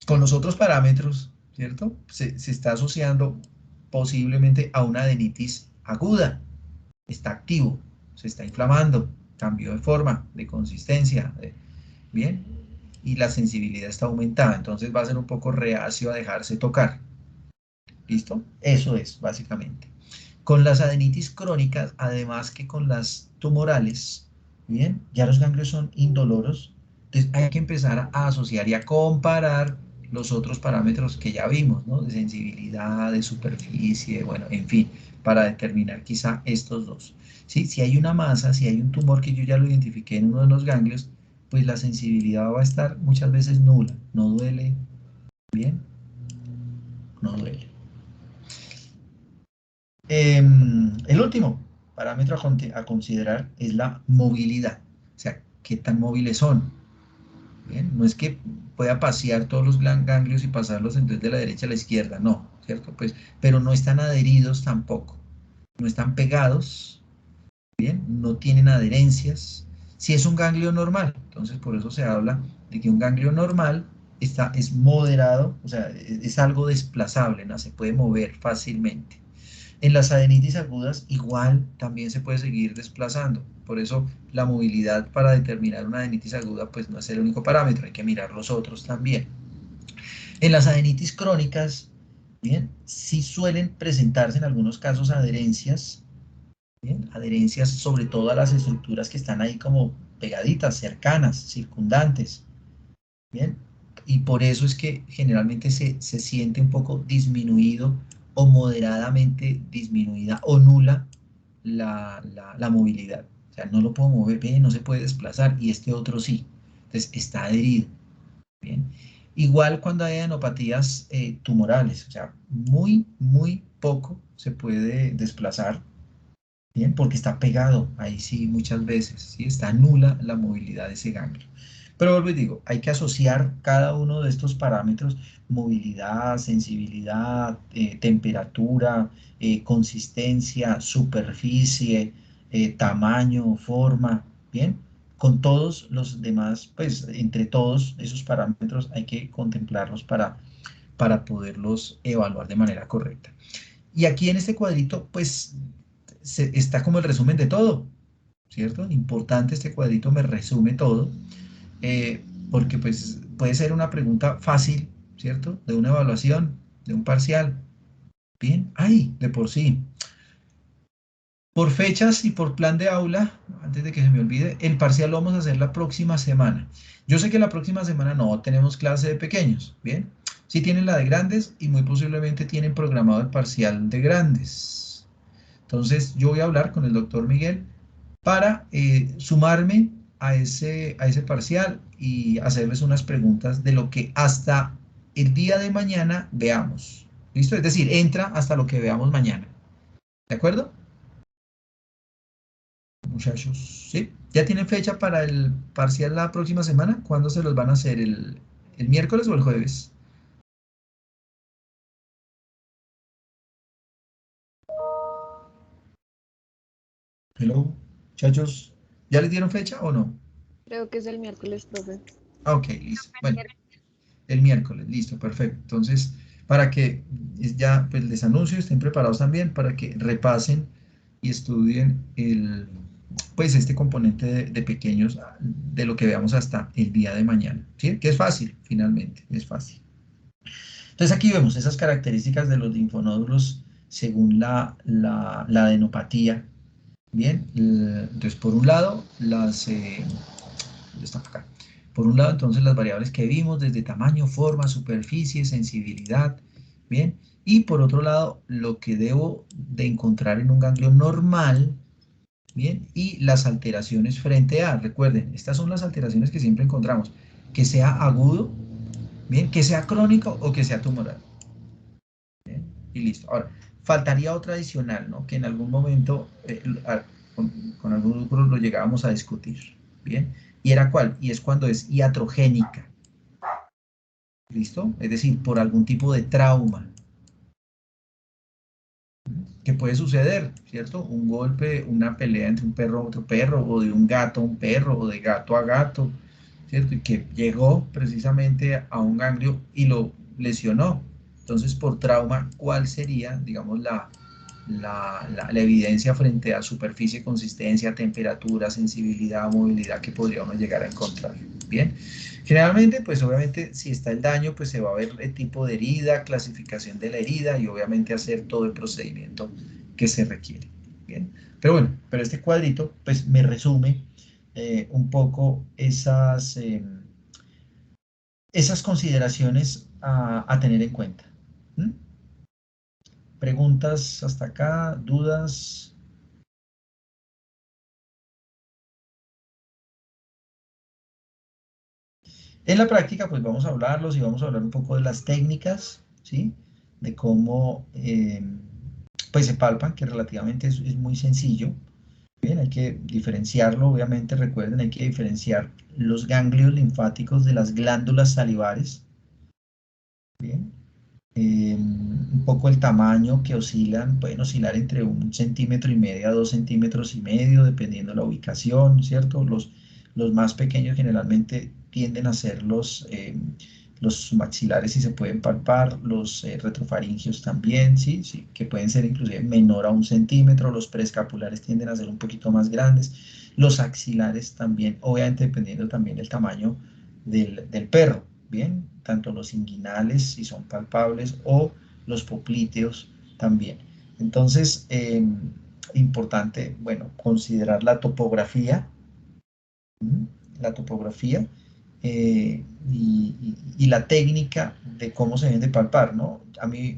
S1: con los otros parámetros, ¿cierto? Se está asociando posiblemente a una adenitis aguda. Está activo, se está inflamando, cambio de forma, de consistencia, ¿bien? Y la sensibilidad está aumentada, entonces va a ser un poco reacio a dejarse tocar. ¿Listo? Eso es, básicamente. Con las adenitis crónicas, además que con las tumorales, ¿bien? Ya los ganglios son indoloros, entonces hay que empezar a asociar y a comparar los otros parámetros que ya vimos, ¿no? De sensibilidad, de superficie, bueno, en fin, para determinar quizá estos dos. ¿Sí? Si hay una masa, si hay un tumor que yo ya lo identifiqué en uno de los ganglios, pues la sensibilidad va a estar muchas veces nula, no duele, ¿bien? No duele. El último parámetro a considerar es la movilidad, o sea, qué tan móviles son. ¿Bien? No es que pueda pasear todos los ganglios y pasarlos entonces de la derecha a la izquierda, no, ¿cierto? Pues, pero no están adheridos tampoco, no están pegados, ¿bien? No tienen adherencias. Si es un ganglio normal, entonces por eso se habla de que un ganglio normal es moderado, o sea, es algo desplazable, ¿no? Se puede mover fácilmente. En las adenitis agudas igual también se puede seguir desplazando. Por eso la movilidad para determinar una adenitis aguda pues no es el único parámetro, hay que mirar los otros también. En las adenitis crónicas, bien, sí suelen presentarse en algunos casos adherencias, bien, adherencias sobre todo a las estructuras que están ahí como pegaditas, cercanas, circundantes, bien, y por eso es que generalmente se siente un poco disminuido o moderadamente disminuida o nula la movilidad. O sea, no lo puedo mover, bien, no se puede desplazar y este otro sí. Entonces está adherido. Bien. Igual cuando hay adenopatías tumorales, o sea, muy poco se puede desplazar, bien, porque está pegado, ahí sí muchas veces, ¿sí? Está nula la movilidad de ese ganglio. Pero vuelvo y digo, hay que asociar cada uno de estos parámetros, movilidad, sensibilidad, temperatura, consistencia, superficie, tamaño, forma, ¿bien? Con todos los demás, pues entre todos esos parámetros hay que contemplarlos para poderlos evaluar de manera correcta. Y aquí en este cuadrito, pues está como el resumen de todo, ¿cierto? Importante, este cuadrito me resume todo, porque pues puede ser una pregunta fácil, ¿cierto? De una evaluación, de un parcial. Bien, ay, de por sí. Por fechas y por plan de aula, antes de que se me olvide, el parcial lo vamos a hacer la próxima semana. Yo sé que la próxima semana no tenemos clase de pequeños, ¿bien? Sí tienen la de grandes y muy posiblemente tienen programado el parcial de grandes. Entonces yo voy a hablar con el doctor Miguel para sumarme a ese parcial y hacerles unas preguntas de lo que hasta el día de mañana veamos. ¿Listo? Es decir, entra hasta lo que veamos mañana. ¿De acuerdo? Muchachos, ¿sí? ¿Ya tienen fecha para el parcial la próxima semana? ¿Cuándo se los van a hacer? ¿El miércoles o el jueves? Hello, muchachos, ¿ya les dieron fecha o no?
S6: Creo que es el miércoles, profe.
S1: Ah, ok, listo. Bueno, el miércoles, listo, perfecto. Entonces, para que ya pues, les anuncio, estén preparados también para que repasen y estudien pues este componente de pequeños de lo que veamos hasta el día de mañana, ¿sí? Que es fácil, finalmente, es fácil. Entonces aquí vemos esas características de los linfonódulos según la adenopatía. Bien, entonces por un lado, ¿dónde está acá? Por un lado, entonces las variables que vimos desde tamaño, forma, superficie, sensibilidad, bien, y por otro lado, lo que debo de encontrar en un ganglio normal, bien, y las alteraciones frente a, recuerden, estas son las alteraciones que siempre encontramos, que sea agudo, bien, que sea crónico o que sea tumoral. Bien, y listo. Ahora, faltaría otra adicional, ¿no? Que en algún momento con algún grupo lo llegábamos a discutir. Bien, ¿y era cuál? Y es cuando es iatrogénica. ¿Listo? Es decir, por algún tipo de trauma que puede suceder, ¿cierto? Un golpe, una pelea entre un perro a otro perro, o de un gato a un perro, o de gato a gato, ¿cierto? Y que llegó precisamente a un ganglio y lo lesionó. Entonces, por trauma, ¿cuál sería, digamos, la evidencia frente a superficie, consistencia, temperatura, sensibilidad, movilidad que podría uno llegar a encontrar? Bien, generalmente, pues obviamente, si está el daño, pues se va a ver el tipo de herida, clasificación de la herida y obviamente hacer todo el procedimiento que se requiere. Bien, pero bueno, pero este cuadrito, pues me resume un poco esas consideraciones a tener en cuenta. ¿Mm? ¿Preguntas hasta acá? ¿Dudas? En la práctica, pues vamos a hablarlos y vamos a hablar un poco de las técnicas, ¿sí? De cómo pues se palpan, que relativamente es muy sencillo. Bien, hay que diferenciarlo, obviamente, recuerden, hay que diferenciar los ganglios linfáticos de las glándulas salivares. Bien, un poco el tamaño que oscilan, pueden oscilar entre 1,5 cm a 2,5 cm, dependiendo de la ubicación, ¿cierto? Los más pequeños generalmente tienden a ser los maxilares, si se pueden palpar, los retrofaringios también, ¿sí? Sí, que pueden ser inclusive menor a 1 cm, los preescapulares tienden a ser un poquito más grandes, los axilares también, obviamente dependiendo también del tamaño del perro. Bien, tanto los inguinales, si son palpables, o los poplíteos también. Entonces, importante, bueno, considerar la topografía, la topografía y la técnica de cómo se deben de palpar, ¿no? A mí,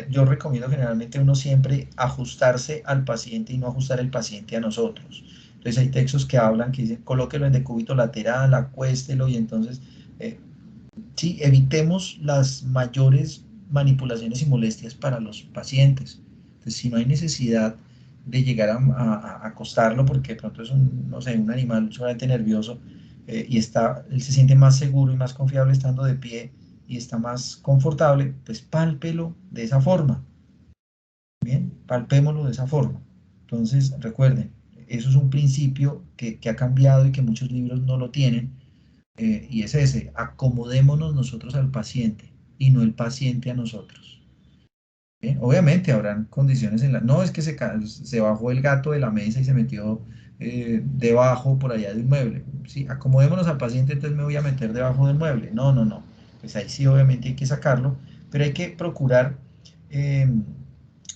S1: yo recomiendo generalmente uno siempre ajustarse al paciente y no ajustar el paciente a nosotros. Entonces hay textos que hablan, que dicen, colóquelo en decúbito lateral, acuéstelo, y entonces eh, sí, evitemos las mayores manipulaciones y molestias para los pacientes. Entonces, si no hay necesidad de llegar a acostarlo porque de pronto es un, no sé, un animal solamente nervioso y él se siente más seguro y más confiable estando de pie y está más confortable, pues pálpelo de esa forma. Bien, palpémoslo de esa forma. Entonces, recuerden, eso es un principio que ha cambiado y que muchos libros no lo tienen, y es ese: acomodémonos nosotros al paciente y no el paciente a nosotros. ¿Bien? Obviamente habrán condiciones en la... No es que se bajó el gato de la mesa y se metió debajo por allá de un mueble. Sí, acomodémonos al paciente, entonces me voy a meter debajo del mueble. No, no, no. Pues ahí sí obviamente hay que sacarlo, pero hay que procurar eh,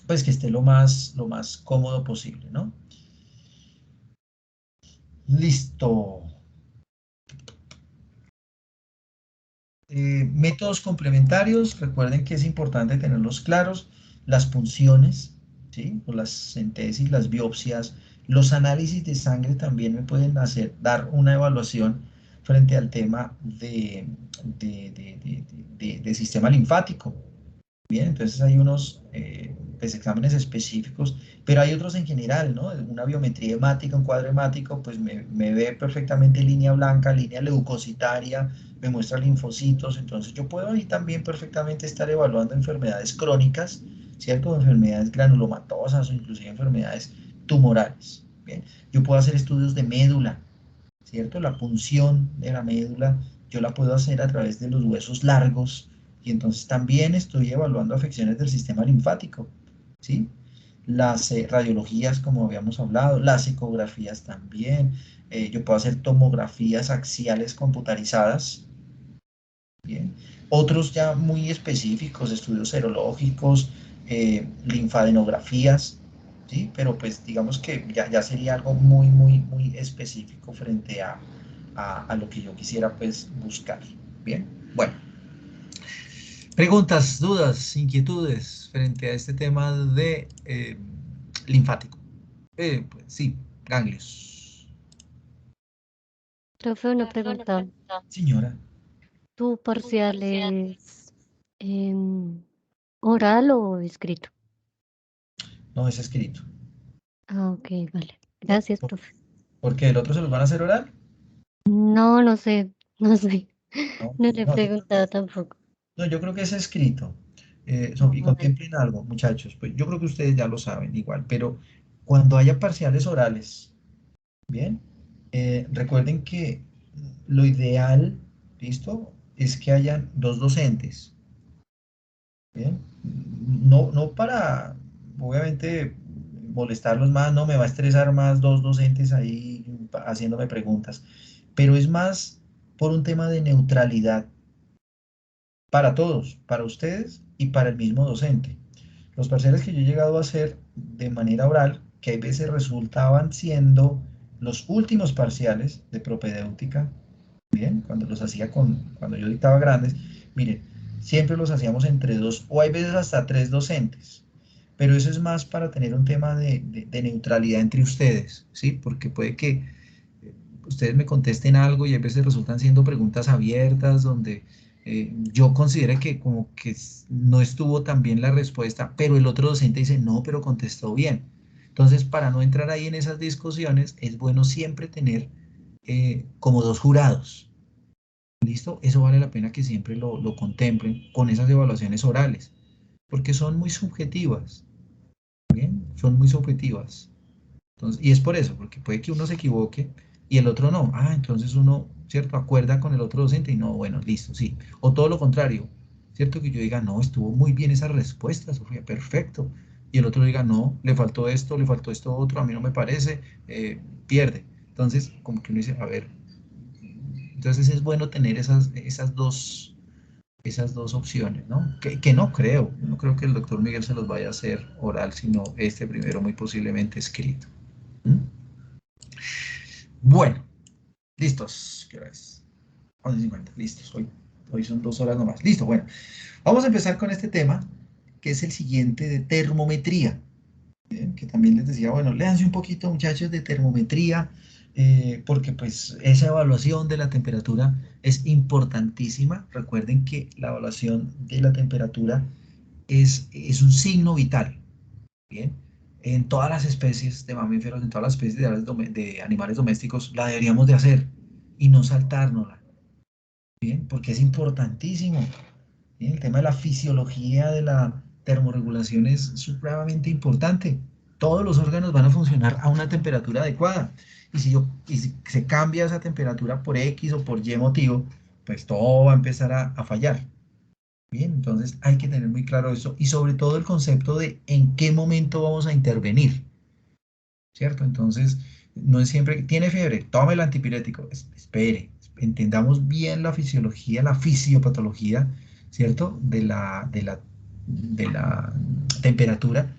S1: pues que esté lo más cómodo posible, ¿no? Listo. Métodos complementarios, recuerden que es importante tenerlos claros. Las punciones, ¿sí? O las centesis, las biopsias, los análisis de sangre también me pueden dar una evaluación frente al tema de sistema linfático. Bien, entonces hay unos pues, exámenes específicos, pero hay otros en general, ¿no? Una biometría hemática, un cuadro hemático, pues me ve perfectamente línea blanca, línea leucocitaria, me muestra linfocitos, entonces yo puedo ahí también perfectamente estar evaluando enfermedades crónicas, ¿cierto? Enfermedades granulomatosas o inclusive enfermedades tumorales, ¿bien? Yo puedo hacer estudios de médula, ¿cierto? La punción de la médula, yo la puedo hacer a través de los huesos largos y entonces también estoy evaluando afecciones del sistema linfático, ¿sí? Las radiologías, como habíamos hablado, las ecografías también, yo puedo hacer tomografías axiales computarizadas, ¿bien? Otros ya muy específicos, estudios serológicos, linfadenografías, ¿sí? Pero pues digamos que ya sería algo muy, muy, muy específico frente a lo que yo quisiera pues buscar, ¿bien? Bueno, preguntas, dudas, inquietudes frente a este tema de linfático. Pues, sí, ganglios.
S3: Profe, una pregunta.
S1: Señora,
S3: ¿Tu parcial es oral o escrito?
S1: no es escrito.
S3: Ah, ok, vale. Gracias, profe.
S1: ¿Por qué el otro se los van a hacer oral?
S3: No, no sé, no sé.
S1: No,
S3: No le he
S1: no,
S3: preguntado tampoco.
S1: no, yo creo que es escrito. Y
S3: Vale.
S1: contemplen algo, muchachos. Pues yo creo que ustedes ya lo saben igual, pero cuando haya parciales orales, bien, recuerden que lo ideal, ¿listo? Es que hayan dos docentes, ¿bien? No, no para, obviamente, molestarlos más, no me va a estresar más dos docentes ahí haciéndome preguntas, pero es más por un tema de neutralidad para todos, para ustedes y para el mismo docente. Los parciales que yo he llegado a hacer de manera oral, que a veces resultaban siendo los últimos parciales de propedéutica, bien, cuando yo dictaba grandes, miren, siempre los hacíamos entre dos o hay veces hasta tres docentes, pero eso es más para tener un tema de neutralidad entre ustedes, ¿sí? Porque puede que ustedes me contesten algo y a veces resultan siendo preguntas abiertas donde yo considero que como que no estuvo tan bien la respuesta, pero el otro docente dice, no, pero contestó bien. Entonces, para no entrar ahí en esas discusiones, es bueno siempre tener como dos jurados. ¿Listo? Eso vale la pena que siempre lo contemplen con esas evaluaciones orales, porque son muy subjetivas, ¿bien? Son muy subjetivas. Entonces, y es por eso, porque puede que uno se equivoque y el otro no. Ah, entonces uno, ¿cierto? Acuerda con el otro docente y no, bueno, listo, sí. O todo lo contrario, ¿cierto? Que yo diga, no, estuvo muy bien esa respuesta, Sofía, perfecto. Y el otro diga, no, le faltó esto otro, a mí no me parece, pierde. Entonces, como que uno dice, a ver, entonces es bueno tener esas dos opciones, ¿no? Que no creo, no creo que el doctor Miguel se los vaya a hacer oral, sino este primero muy posiblemente escrito. ¿Mm? Bueno, listos. ¿Qué hora es? 11:50, listos. Hoy son 2 horas nomás. Listo, bueno. Vamos a empezar con este tema, que es el siguiente de termometría. Bien, que también les decía, bueno, léanse un poquito, muchachos, de termometría, porque pues esa evaluación de la temperatura es importantísima. Recuerden que la evaluación de la temperatura es un signo vital. Bien, en todas las especies de mamíferos, en todas las especies de animales domésticos, la deberíamos de hacer y no saltárnosla, bien, porque es importantísimo. Bien, el tema de la fisiología de la termorregulación es supremamente importante. Todos los órganos van a funcionar a una temperatura adecuada. Y si se cambia esa temperatura por X o por Y motivo, pues todo va a empezar a fallar. Bien, entonces hay que tener muy claro eso y sobre todo el concepto de en qué momento vamos a intervenir. ¿Cierto? Entonces, no es siempre que tiene fiebre, tome el antipirético. Espere, entendamos bien la fisiología, la fisiopatología, ¿cierto? De la temperatura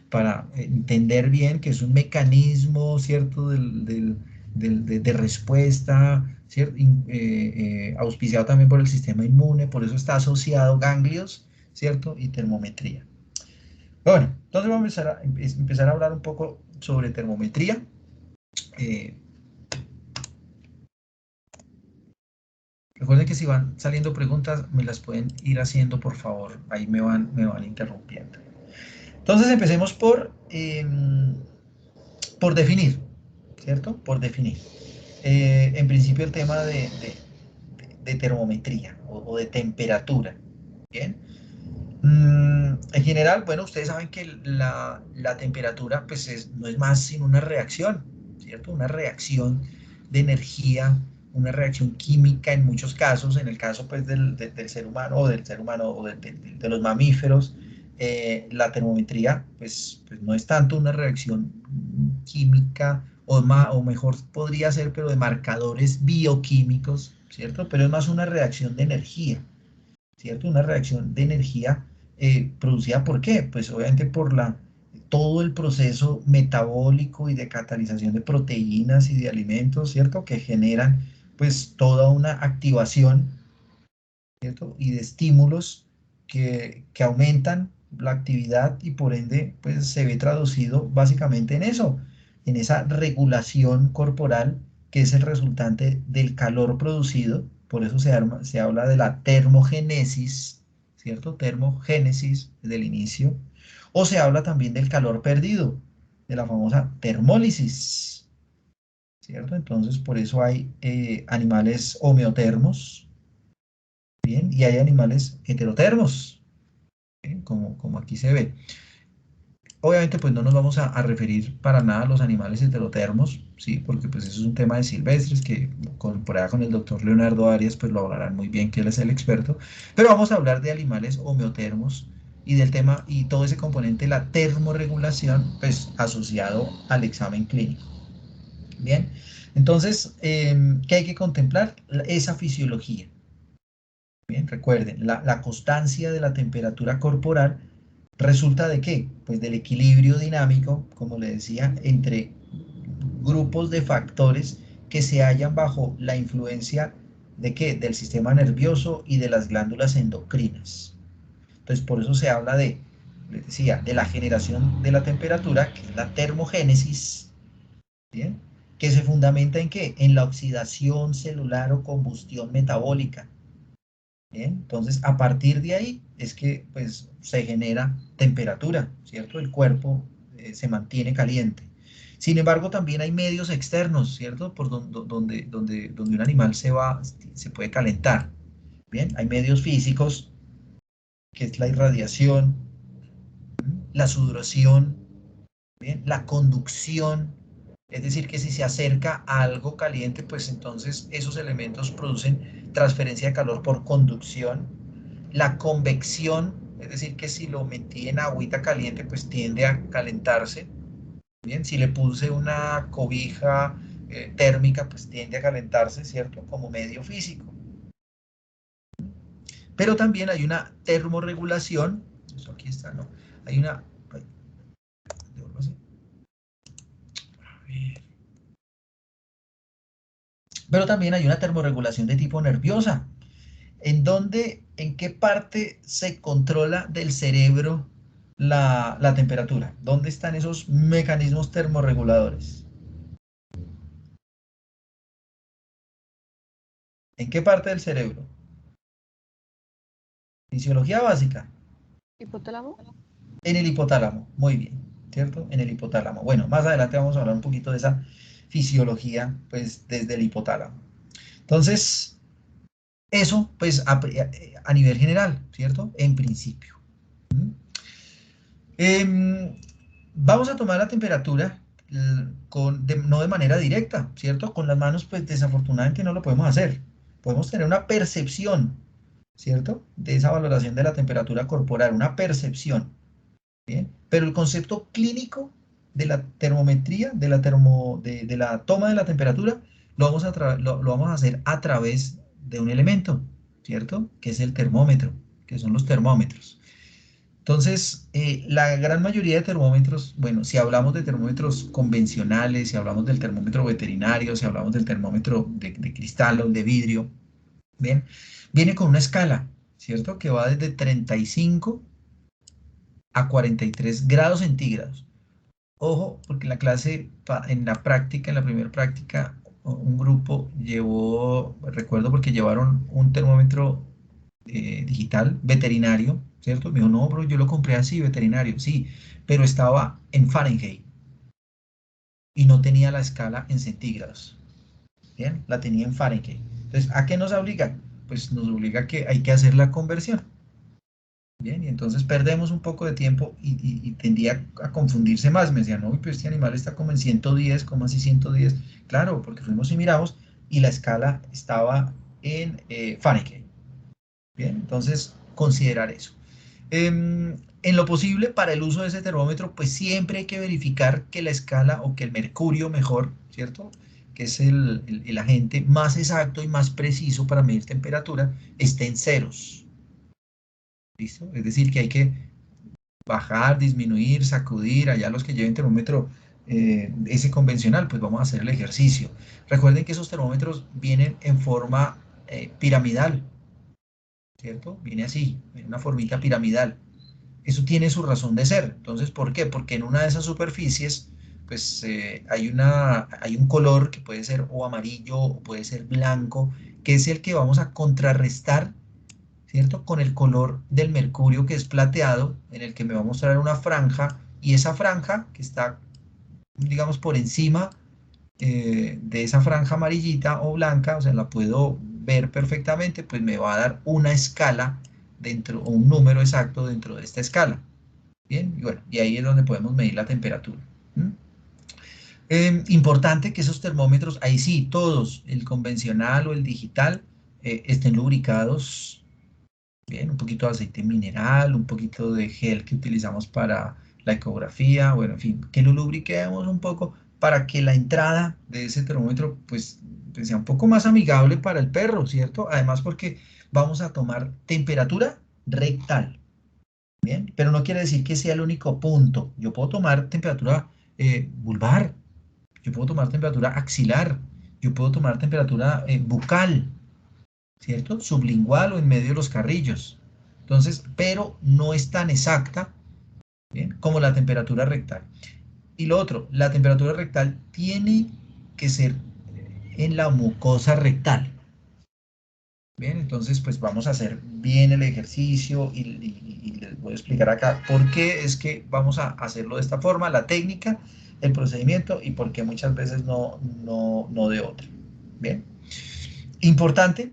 S1: para entender bien que es un mecanismo, ¿cierto? De respuesta, ¿cierto? Auspiciado también por el sistema inmune, por eso está asociado ganglios, ¿cierto? Y termometría. Bueno, entonces vamos a empezar a hablar un poco sobre termometría. Eh, Recuerden que si van saliendo preguntas, me las pueden ir haciendo, por favor. Ahí me van interrumpiendo. Entonces empecemos por definir, ¿cierto? Por definir. En principio el tema de termometría o de temperatura. Bien. En general, bueno, ustedes saben que la temperatura pues no es más sino una reacción, ¿cierto? Una reacción de energía, una reacción química en muchos casos, en el caso pues del ser humano o del ser humano o de los mamíferos, la termometría pues no es tanto una reacción química o mejor podría ser, pero de marcadores bioquímicos, ¿cierto? Pero es más una reacción de energía. ¿Cierto? Una reacción de energía producida ¿por qué? Pues obviamente por todo el proceso metabólico y de catalización de proteínas y de alimentos, ¿cierto? Que generan pues toda una activación, ¿cierto? Y de estímulos que aumentan la actividad y por ende pues se ve traducido básicamente en eso, en esa regulación corporal que es el resultante del calor producido. Por eso se habla de la termogénesis, ¿cierto? Termogénesis del inicio. O se habla también del calor perdido, de la famosa termólisis, ¿cierto? Entonces, por eso hay animales homeotermos, Bien, y hay animales heterotermos, ¿bien? Como aquí se ve. Obviamente, pues no nos vamos a referir para nada a los animales heterotermos, ¿sí? Porque pues eso es un tema de silvestres que por allá con el doctor Leonardo Arias pues lo hablarán muy bien, que él es el experto. Pero vamos a hablar de animales homeotermos y del tema y todo ese componente, la termorregulación, pues asociado al examen clínico. Bien, entonces, ¿qué hay que contemplar? Esa fisiología. Bien, recuerden, la constancia de la temperatura corporal resulta de qué? Pues del equilibrio dinámico, como le decía, entre grupos de factores que se hallan bajo la influencia de qué? Del sistema nervioso y de las glándulas endocrinas. Entonces, por eso se habla de, les decía, de la generación de la temperatura, que es la termogénesis, ¿bien? Que se fundamenta en qué? En la oxidación celular o combustión metabólica. ¿Bien? Entonces, a partir de ahí es que pues, se genera temperatura, ¿cierto? El cuerpo se mantiene caliente. Sin embargo, también hay medios externos, ¿cierto? Por donde un animal se puede calentar. Bien, hay medios físicos, que es la irradiación, la sudoración, ¿bien? La conducción, es decir, que si se acerca a algo caliente, pues entonces esos elementos producen transferencia de calor por conducción. La convección, es decir, que si lo metí en agüita caliente, pues tiende a calentarse. Bien, si le puse una cobija térmica, pues tiende a calentarse, ¿cierto? Como medio físico. Pero también hay una termorregulación, eso aquí está, ¿no? Hay una, pero también hay una termorregulación de tipo nerviosa, en qué parte se controla del cerebro la temperatura. ¿Dónde están esos mecanismos termorreguladores? ¿En qué parte del cerebro? Fisiología básica.
S6: ¿Hipotálamo?
S1: En el hipotálamo, muy bien, ¿cierto? En el hipotálamo. Bueno, más adelante vamos a hablar un poquito de esa fisiología, pues, desde el hipotálamo. Entonces, eso, pues, a nivel general, ¿cierto? En principio. Vamos a tomar la temperatura no de manera directa, ¿cierto? Con las manos, pues, desafortunadamente no lo podemos hacer. Podemos tener una percepción, ¿cierto? De esa valoración de la temperatura corporal, una percepción. ¿Bien? Pero el concepto clínico de la termometría, de la toma de la temperatura, lo vamos a hacer a través de un elemento, ¿cierto? Que es el termómetro, que son los termómetros. Entonces, la gran mayoría de termómetros, bueno, si hablamos de termómetros convencionales, si hablamos del termómetro veterinario, si hablamos del termómetro de cristal o de vidrio, ¿bien? Viene con una escala, ¿cierto? Que va desde 35 a 43 grados centígrados. Ojo, porque en la clase, en la práctica, en la primera práctica, un grupo llevó, recuerdo porque llevaron un termómetro digital veterinario, ¿cierto? Me dijo, no, bro, yo lo compré así, veterinario, sí, pero estaba en Fahrenheit y no tenía la escala en centígrados, ¿bien? La tenía en Fahrenheit. Entonces, ¿a qué nos obliga? Pues nos obliga a que hay que hacer la conversión. Bien, y entonces perdemos un poco de tiempo y tendía a confundirse más. Me decían, no, pues este animal está como en 110, ¿cómo así 110? Claro, porque fuimos y miramos y la escala estaba en Fahrenheit. Bien, entonces considerar eso. En lo posible, para el uso de ese termómetro, pues siempre hay que verificar que la escala o que el mercurio mejor, ¿cierto? Que es el agente más exacto y más preciso para medir temperatura, esté en ceros. ¿Listo? Es decir, que hay que bajar, disminuir, sacudir, allá los que lleven termómetro ese convencional, pues vamos a hacer el ejercicio. Recuerden que esos termómetros vienen en forma piramidal, ¿cierto? Viene así, en una formita piramidal. Eso tiene su razón de ser. Entonces, ¿por qué? Porque en una de esas superficies, pues hay un color que puede ser o amarillo o puede ser blanco, que es el que vamos a contrarrestar, ¿cierto? Con el color del mercurio, que es plateado, en el que me va a mostrar una franja, y esa franja que está, digamos, por encima de esa franja amarillita o blanca, o sea, la puedo ver perfectamente, pues me va a dar una escala dentro, o un número exacto dentro de esta escala. Bien, y bueno, y ahí es donde podemos medir la temperatura. Importante que esos termómetros, ahí sí, todos, el convencional o el digital, estén lubricados. Bien, un poquito de aceite mineral, un poquito de gel que utilizamos para la ecografía, bueno, en fin, que lo lubriquemos un poco para que la entrada de ese termómetro pues sea un poco más amigable para el perro, ¿cierto? Además porque vamos a tomar temperatura rectal, ¿bien? Pero no quiere decir que sea el único punto. Yo puedo tomar temperatura vulvar, yo puedo tomar temperatura axilar, yo puedo tomar temperatura bucal, ¿cierto? Sublingual o en medio de los carrillos. Entonces, pero no es tan exacta, ¿bien? Como la temperatura rectal. Y lo otro, la temperatura rectal tiene que ser en la mucosa rectal. Bien, entonces pues vamos a hacer bien el ejercicio y les voy a explicar acá por qué es que vamos a hacerlo de esta forma, la técnica, el procedimiento y por qué muchas veces no de otra. Bien, importante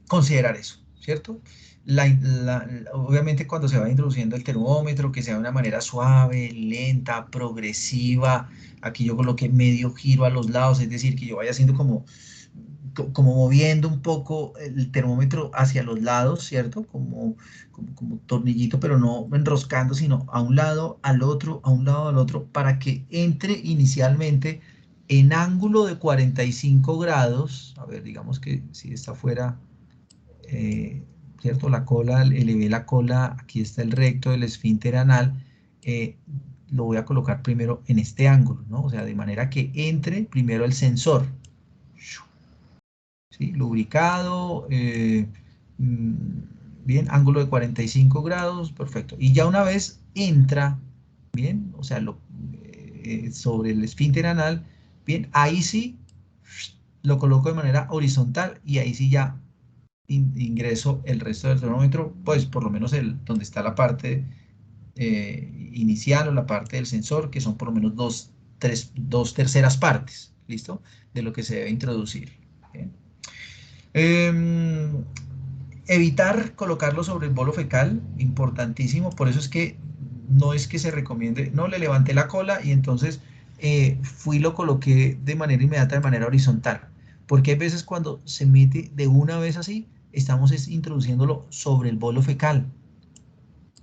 S1: considerar eso, ¿cierto? Obviamente cuando se va introduciendo el termómetro, que sea de una manera suave, lenta, progresiva, aquí yo coloqué medio giro a los lados, es decir, que yo vaya haciendo como moviendo un poco el termómetro hacia los lados, ¿cierto? Como tornillito, pero no enroscando, sino a un lado, al otro, a un lado, al otro, para que entre inicialmente en ángulo de 45 grados. A ver, digamos que si está fuera, ¿cierto? La cola, elevé la cola, aquí está el recto del esfínter anal, lo voy a colocar primero en este ángulo, ¿no? O sea, de manera que entre primero el sensor. ¿Sí? Lubricado, bien, ángulo de 45 grados, perfecto. Y ya una vez entra, bien, o sea, sobre el esfínter anal, bien, ahí sí lo coloco de manera horizontal y ahí sí ya ingreso el resto del termómetro, pues por lo menos donde está la parte inicial o la parte del sensor, que son por lo menos dos terceras partes, ¿listo? De lo que se debe introducir. ¿Bien? Evitar colocarlo sobre el bolo fecal, importantísimo, por eso es que no es que se recomiende, no, le levanté la cola y entonces fui y lo coloqué de manera inmediata, de manera horizontal, porque hay veces cuando se mete de una vez así, estamos introduciéndolo sobre el bolo fecal,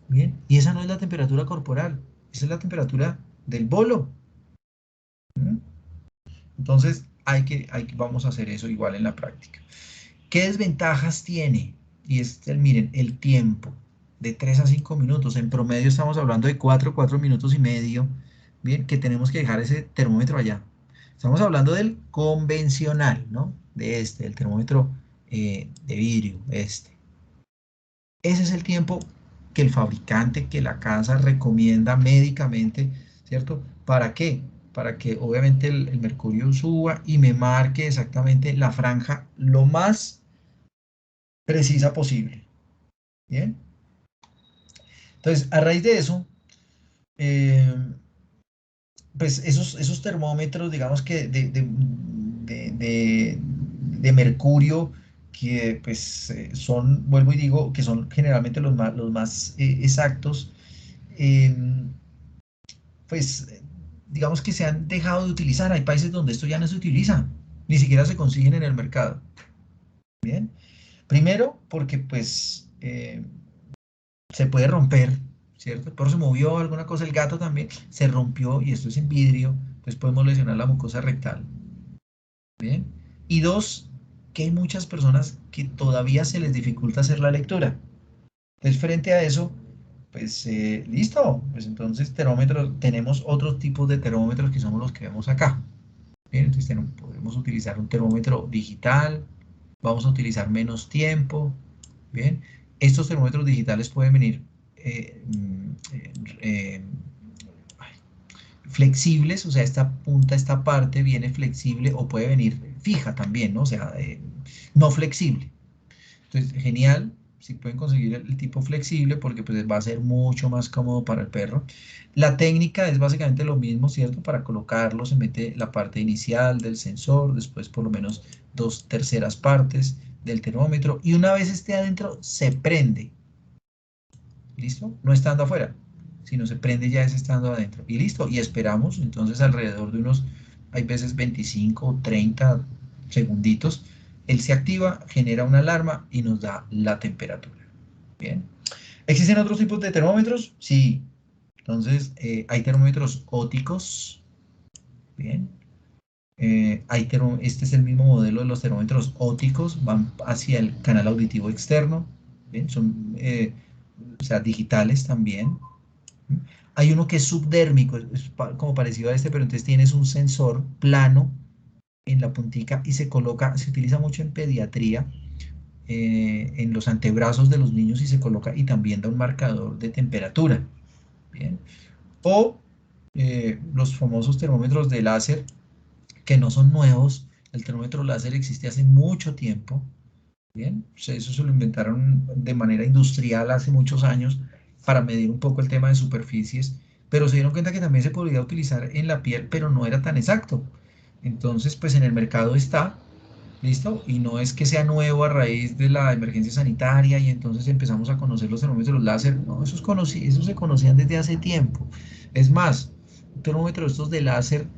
S1: ¿bien? Y esa no es la temperatura corporal, esa es la temperatura del bolo. Entonces vamos a hacer eso igual en la práctica. ¿Qué desventajas tiene? Y miren, el tiempo, de 3 a 5 minutos. En promedio estamos hablando de 4 minutos y medio, bien, que tenemos que dejar ese termómetro allá. Estamos hablando del convencional, ¿no? Del termómetro de vidrio, Ese es el tiempo que el fabricante, que la casa recomienda médicamente, ¿cierto? ¿Para qué? Para que obviamente el mercurio suba y me marque exactamente la franja lo más precisa posible. Bien. Entonces, a raíz de eso, pues esos termómetros, digamos que de mercurio, que pues son, vuelvo y digo, que son generalmente los más exactos, pues digamos que se han dejado de utilizar. Hay países donde esto ya no se utiliza, ni siquiera se consiguen en el mercado. Bien. Primero, porque pues se puede romper, ¿cierto? El perro se movió, alguna cosa, el gato también se rompió y esto es en vidrio, entonces podemos lesionar la mucosa rectal. ¿Bien? Y dos, que hay muchas personas que todavía se les dificulta hacer la lectura. Entonces, frente a eso, pues listo, pues entonces tenemos otros tipos de termómetros que somos los que vemos acá. Bien, entonces podemos utilizar un termómetro digital, vamos a utilizar menos tiempo, bien. Estos termómetros digitales pueden venir flexibles, o sea, esta punta, esta parte viene flexible o puede venir fija también, ¿no? O sea, no flexible. Entonces, genial, si pueden conseguir el tipo flexible, porque pues va a ser mucho más cómodo para el perro. La técnica es básicamente lo mismo, ¿cierto? Para colocarlo se mete la parte inicial del sensor, después por lo menos 2/3 partes del termómetro, y una vez esté adentro se prende. ¿Listo? No estando afuera, sino se prende ya es estando adentro. Y listo, y esperamos entonces alrededor de unos, hay veces 25 o 30 segunditos, él se activa, genera una alarma y nos da la temperatura. Bien. ¿Existen otros tipos de termómetros? Sí. Entonces, hay termómetros ópticos. Bien. Este es el mismo modelo de los termómetros ópticos, van hacia el canal auditivo externo. Bien. Son, o sea, digitales también. Hay uno que es subdérmico, es como parecido a este, pero entonces tienes un sensor plano en la puntica y se coloca, se utiliza mucho en pediatría, en los antebrazos de los niños y se coloca y también da un marcador de temperatura. Bien. O los famosos termómetros de láser, que no son nuevos. El termómetro láser existe hace mucho tiempo. Bien, eso se lo inventaron de manera industrial hace muchos años para medir un poco el tema de superficies, pero se dieron cuenta que también se podía utilizar en la piel, pero no era tan exacto. Entonces, pues en el mercado está, ¿listo? Y no es que sea nuevo a raíz de la emergencia sanitaria y entonces empezamos a conocer los termómetros láser. No, esos se conocían desde hace tiempo. Es más, un termómetro de estos de láser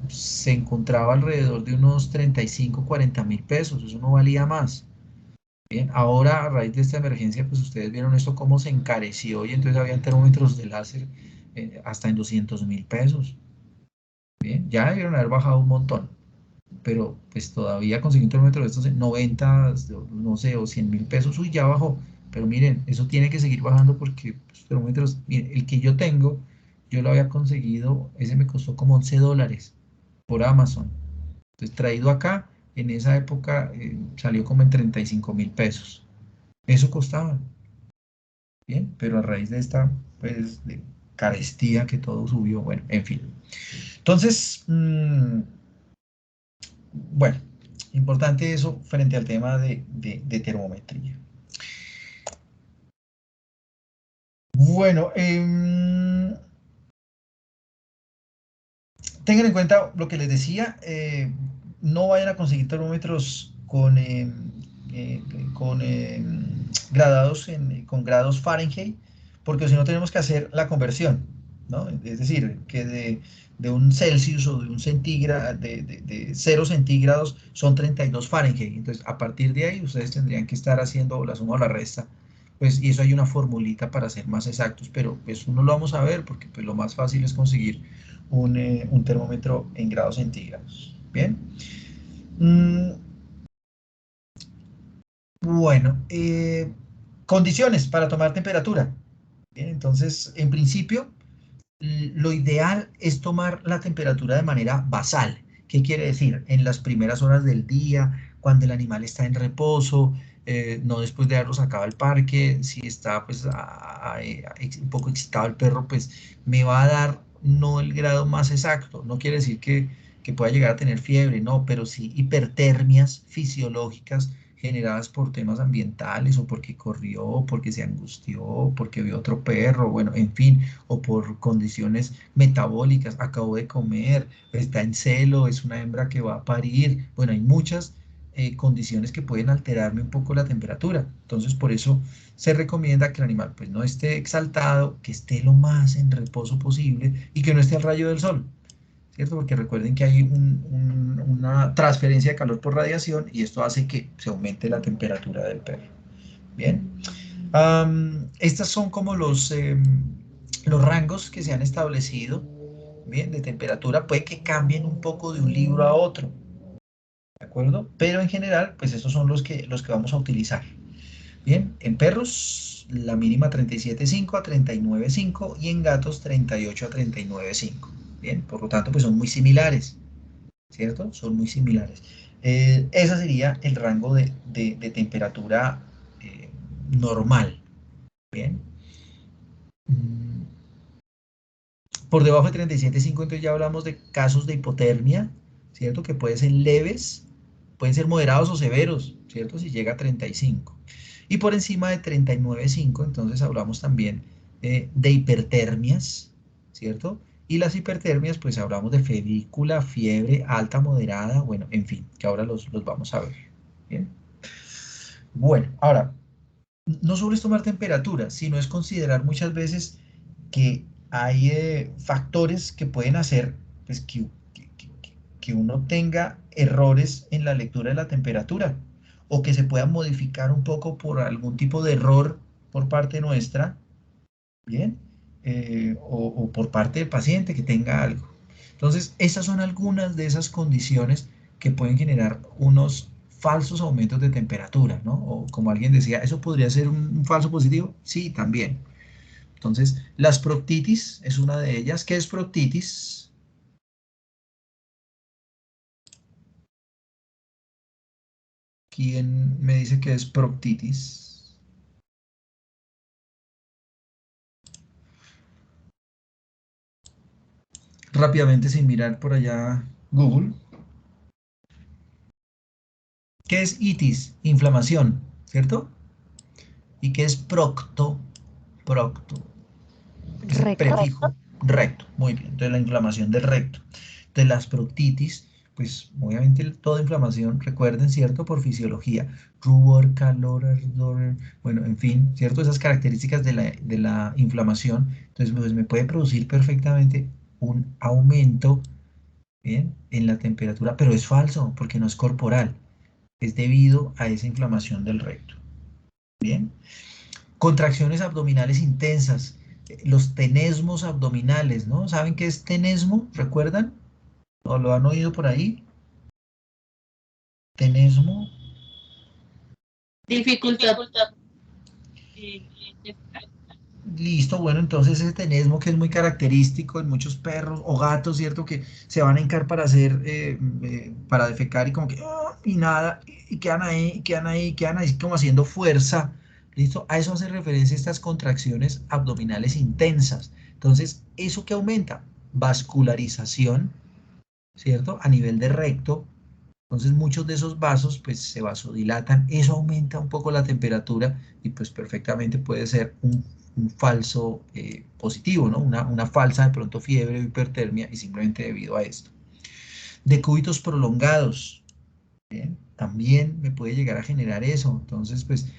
S1: se encontraba alrededor de unos 35, 40 mil pesos. Eso no valía más. Bien, ahora a raíz de esta emergencia, pues ustedes vieron esto cómo se encareció y entonces habían termómetros de láser hasta en 200.000 pesos. Bien, ya debieron haber bajado un montón, pero pues todavía conseguir un termómetro de estos en 90, no sé, o 100.000 pesos, uy, ya bajó. Pero miren, eso tiene que seguir bajando porque pues, termómetros, miren, el que yo tengo, yo lo había conseguido, ese me costó como $11 por Amazon. Entonces traído acá, en esa época salió como en 35.000 pesos. Eso costaba, bien, pero a raíz de esta, pues, de carestía que todo subió, bueno, en fin. Entonces, bueno, importante eso frente al tema de termometría. Bueno, tengan en cuenta lo que les decía, no vayan a conseguir termómetros eh, con gradados con grados Fahrenheit, porque si no tenemos que hacer la conversión, ¿no? Es decir, que de un Celsius o de un centígrado, de 0 centígrados son 32 Fahrenheit. Entonces, a partir de ahí, ustedes tendrían que estar haciendo la suma o la resta. Pues, y eso hay una formulita para ser más exactos, pero pues no lo vamos a ver porque pues, lo más fácil es conseguir un termómetro en grados centígrados. Bien. Bueno, condiciones para tomar temperatura. Bien, entonces, en principio, lo ideal es tomar la temperatura de manera basal. ¿Qué quiere decir? En las primeras horas del día, cuando el animal está en reposo, no después de haberlo sacado al parque, si está pues un poco excitado el perro, pues me va a dar no el grado más exacto. No quiere decir que pueda llegar a tener fiebre, no, pero sí hipertermias fisiológicas generadas por temas ambientales o porque corrió, o porque se angustió, o porque vio otro perro, bueno, en fin, o por condiciones metabólicas, acabó de comer, está en celo, es una hembra que va a parir, bueno, hay muchas condiciones que pueden alterarme un poco la temperatura, entonces por eso se recomienda que el animal pues no esté exaltado, que esté lo más en reposo posible y que no esté al rayo del sol. ¿Cierto? Porque recuerden que hay una transferencia de calor por radiación y esto hace que se aumente la temperatura del perro. Bien. Estas son como los rangos que se han establecido, bien, de temperatura. Puede que cambien un poco de un libro a otro, ¿de acuerdo? Pero en general, pues estos son los que vamos a utilizar. Bien, en perros la mínima 37,5 a 39,5 y en gatos 38 a 39,5. Bien, por lo tanto, pues son muy similares, ¿cierto? Son muy similares. Ese sería el rango de temperatura normal. Bien. Por debajo de 37,5, entonces ya hablamos de casos de hipotermia, ¿cierto? Que pueden ser leves, pueden ser moderados o severos, ¿cierto? Si llega a 35. Y por encima de 39,5, entonces hablamos también de hipertermias, ¿cierto? Y las hipertermias, pues hablamos de febrícula, fiebre alta, moderada, bueno, en fin, que ahora los vamos a ver. ¿Bien? Bueno, ahora, no solo es tomar temperatura, sino es considerar muchas veces que hay factores que pueden hacer pues, que uno tenga errores en la lectura de la temperatura o que se pueda modificar un poco por algún tipo de error por parte nuestra, ¿bien? O por parte del paciente que tenga algo. Entonces, esas son algunas de esas condiciones que pueden generar unos falsos aumentos de temperatura, ¿no? O como alguien decía, ¿eso podría ser un falso positivo? Sí, también. Entonces, las proctitis es una de ellas. ¿Qué es proctitis? ¿Quién me dice que es proctitis? Rápidamente, sin mirar por allá Google. ¿Qué es itis? Inflamación, ¿cierto? ¿Y qué es procto? Procto. Es el
S3: Recto.
S1: prefijo recto. Muy bien. Entonces la inflamación del recto. Entonces las proctitis, pues obviamente toda inflamación, recuerden, ¿cierto? Por fisiología. Rubor, calor, ardor, bueno, en fin, ¿cierto? Esas características de la inflamación. Entonces pues, me puede producir perfectamente un aumento, ¿bien? En la temperatura, pero es falso porque no es corporal. Es debido a esa inflamación del recto. Bien. Contracciones abdominales intensas, los tenesmos abdominales, ¿no? ¿Saben qué es tenesmo? ¿Recuerdan? ¿O lo han oído por ahí? Tenesmo.
S7: Dificultad.
S1: Listo, bueno, entonces ese tenesmo que es muy característico en muchos perros o gatos, ¿cierto? Que se van a hincar para hacer, para defecar y como que, y nada, y quedan ahí, y quedan ahí, y quedan ahí como haciendo fuerza, ¿listo? A eso hace referencia estas contracciones abdominales intensas. Entonces, ¿eso qué aumenta? Vascularización, ¿cierto? A nivel de recto. Entonces, muchos de esos vasos, pues, se vasodilatan. Eso aumenta un poco la temperatura y, pues, perfectamente puede ser un falso positivo, ¿no? Una falsa de pronto fiebre o hipertermia y simplemente debido a esto. Decúbitos prolongados, ¿bien? También me puede llegar a generar eso. Entonces, pues,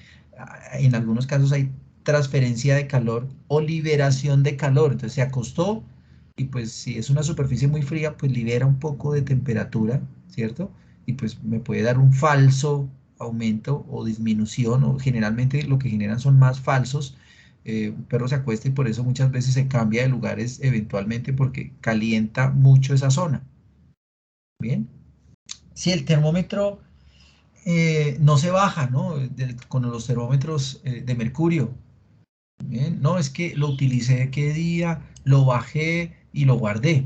S1: en algunos casos hay transferencia de calor o liberación de calor. Entonces, se acostó y, pues, si es una superficie muy fría, pues libera un poco de temperatura, ¿cierto? Y, pues, me puede dar un falso aumento o disminución, o generalmente lo que generan son más falsos. Un perro se acuesta y por eso muchas veces se cambia de lugares eventualmente porque calienta mucho esa zona. Bien. Si el termómetro no se baja, ¿no? Con los termómetros de mercurio. ¿Bien? No, es que lo utilicé qué día, lo bajé y lo guardé.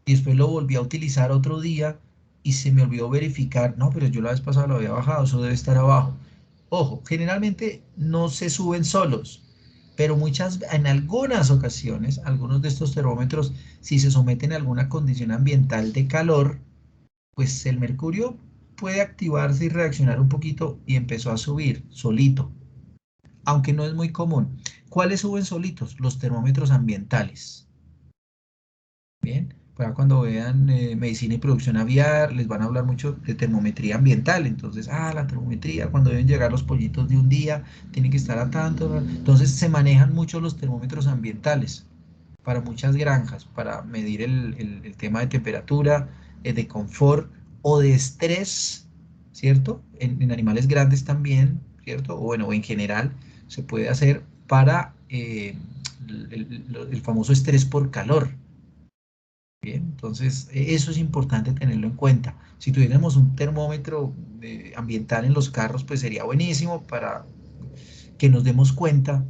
S1: Y después lo volví a utilizar otro día y se me olvidó verificar. No, pero yo la vez pasada lo había bajado, eso debe estar abajo. Ojo, generalmente no se suben solos, pero en algunas ocasiones, algunos de estos termómetros, si se someten a alguna condición ambiental de calor, pues el mercurio puede activarse y reaccionar un poquito y empezó a subir solito, aunque no es muy común. ¿Cuáles suben solitos? Los termómetros ambientales. Bien, para cuando vean medicina y producción aviar, les van a hablar mucho de termometría ambiental. Entonces, la termometría, cuando deben llegar los pollitos de un día, tienen que estar a tanto. Entonces, se manejan mucho los termómetros ambientales para muchas granjas, para medir el tema de temperatura, de confort o de estrés, ¿cierto? En animales grandes también, ¿cierto? O bueno, en general se puede hacer para el famoso estrés por calor. Bien, entonces eso es importante tenerlo en cuenta. Si tuviéramos un termómetro ambiental en los carros, pues sería buenísimo para que nos demos cuenta,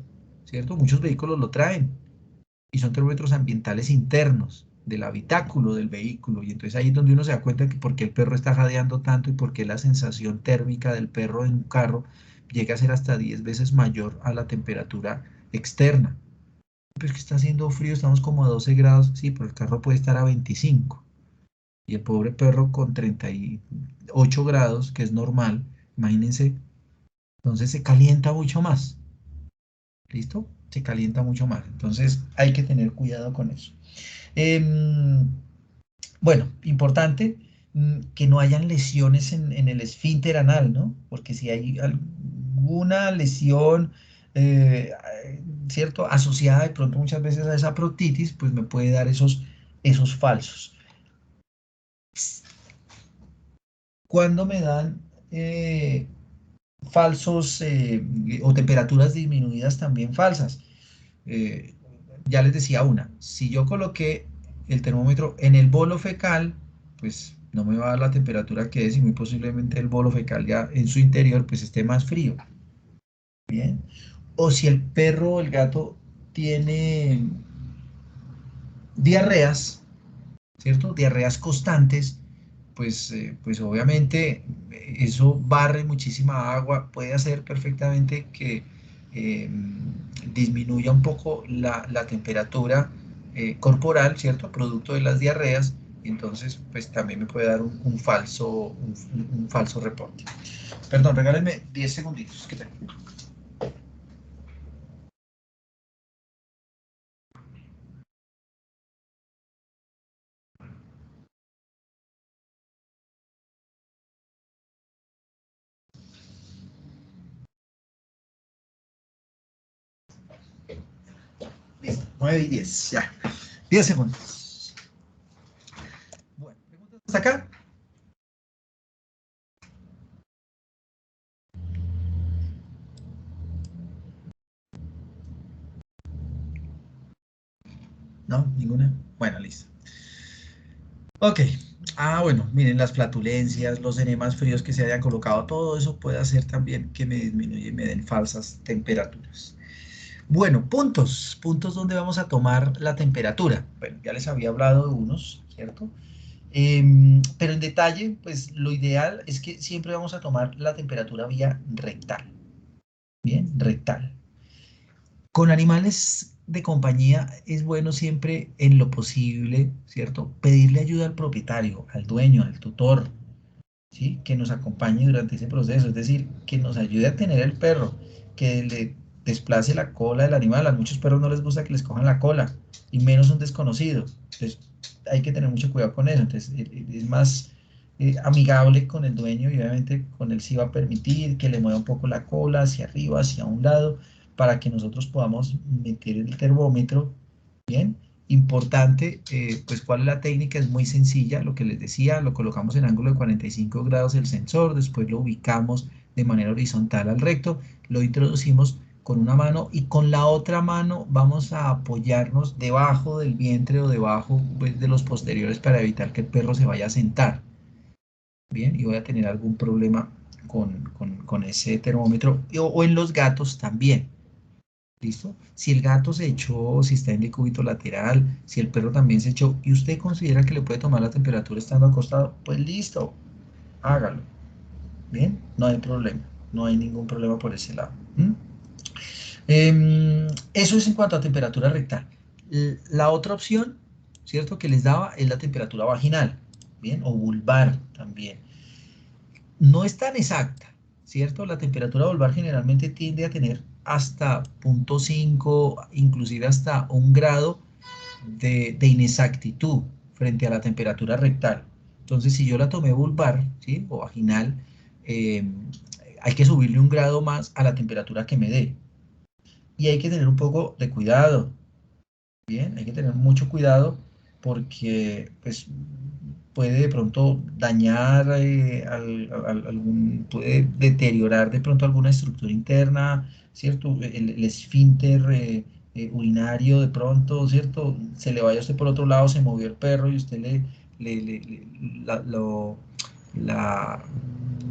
S1: ¿cierto? Muchos vehículos lo traen y son termómetros ambientales internos del habitáculo del vehículo. Y entonces ahí es donde uno se da cuenta que por qué el perro está jadeando tanto y por qué la sensación térmica del perro en un carro llega a ser hasta 10 veces mayor a la temperatura externa. Pues que está haciendo frío, estamos como a 12 grados, sí, pero el carro puede estar a 25. Y el pobre perro con 38 grados, que es normal, imagínense Entonces se calienta mucho más. ¿Listo? Se calienta mucho más. Entonces hay que tener cuidado con eso. Bueno, importante que no hayan lesiones en el esfínter anal, ¿no? Porque si hay alguna lesión, eh, ¿cierto? Asociada de pronto muchas veces a esa proctitis, pues me puede dar esos falsos. Cuando me dan falsos o temperaturas disminuidas también falsas. Eh, ya les decía una, si yo coloqué el termómetro en el bolo fecal, pues no me va a dar la temperatura que es y muy posiblemente el bolo fecal ya en su interior pues esté más frío. Bien. O si el perro o el gato tiene diarreas, ¿cierto? Diarreas constantes, pues obviamente eso barre muchísima agua, puede hacer perfectamente que eh, disminuya un poco la temperatura corporal, ¿cierto? Producto de las diarreas, entonces pues también me puede dar un falso reporte. Perdón, regálenme 10 segunditos. Que tengo. Listo, 9 y 10, ya. 10 segundos. Bueno, ¿preguntas hasta acá? ¿No? ¿Ninguna? Bueno, listo. Ok. Ah, bueno, miren, las flatulencias, los enemas fríos que se hayan colocado, todo eso puede hacer también que me disminuya y me den falsas temperaturas. Bueno, puntos donde vamos a tomar la temperatura. Bueno, ya les había hablado de unos, ¿cierto? Pero en detalle, pues lo ideal es que siempre vamos a tomar la temperatura vía rectal. Bien, rectal. Con animales de compañía es bueno siempre en lo posible, ¿cierto? Pedirle ayuda al propietario, al dueño, al tutor, ¿sí? Que nos acompañe durante ese proceso, es decir, que nos ayude a tener el perro, que le desplace la cola del animal. A muchos perros no les gusta que les cojan la cola, y menos un desconocido. Entonces, hay que tener mucho cuidado con eso. Entonces, es más amigable con el dueño y obviamente con él sí va a permitir que le mueva un poco la cola hacia arriba, hacia un lado, para que nosotros podamos meter el termómetro, ¿bien? Importante, pues cuál es la técnica, es muy sencilla, lo que les decía, lo colocamos en ángulo de 45 grados el sensor, después lo ubicamos de manera horizontal al recto, lo introducimos con una mano y con la otra mano vamos a apoyarnos debajo del vientre o debajo pues, de los posteriores para evitar que el perro se vaya a sentar. Bien, y voy a tener algún problema con ese termómetro o en los gatos también. ¿Listo? Si el gato se echó, si está en decúbito lateral, si el perro también se echó y usted considera que le puede tomar la temperatura estando acostado, pues listo, hágalo. Bien, no hay problema, no hay ningún problema por ese lado. Eso es en cuanto a temperatura rectal. La otra opción, ¿cierto? Que les daba es la temperatura vaginal, ¿bien? O vulvar también. No es tan exacta, ¿cierto? La temperatura vulvar generalmente tiende a tener hasta 0.5, inclusive hasta 1 grado de inexactitud frente a la temperatura rectal. Entonces, si yo la tomé vulvar, ¿sí? O vaginal, eh, hay que subirle 1 grado más a la temperatura que me dé. Y hay que tener un poco de cuidado, ¿bien? Hay que tener mucho cuidado porque, pues, puede de pronto dañar puede deteriorar de pronto alguna estructura interna, ¿cierto? El esfínter urinario de pronto, ¿cierto? Se le vaya a usted por otro lado, se movió el perro y usted la,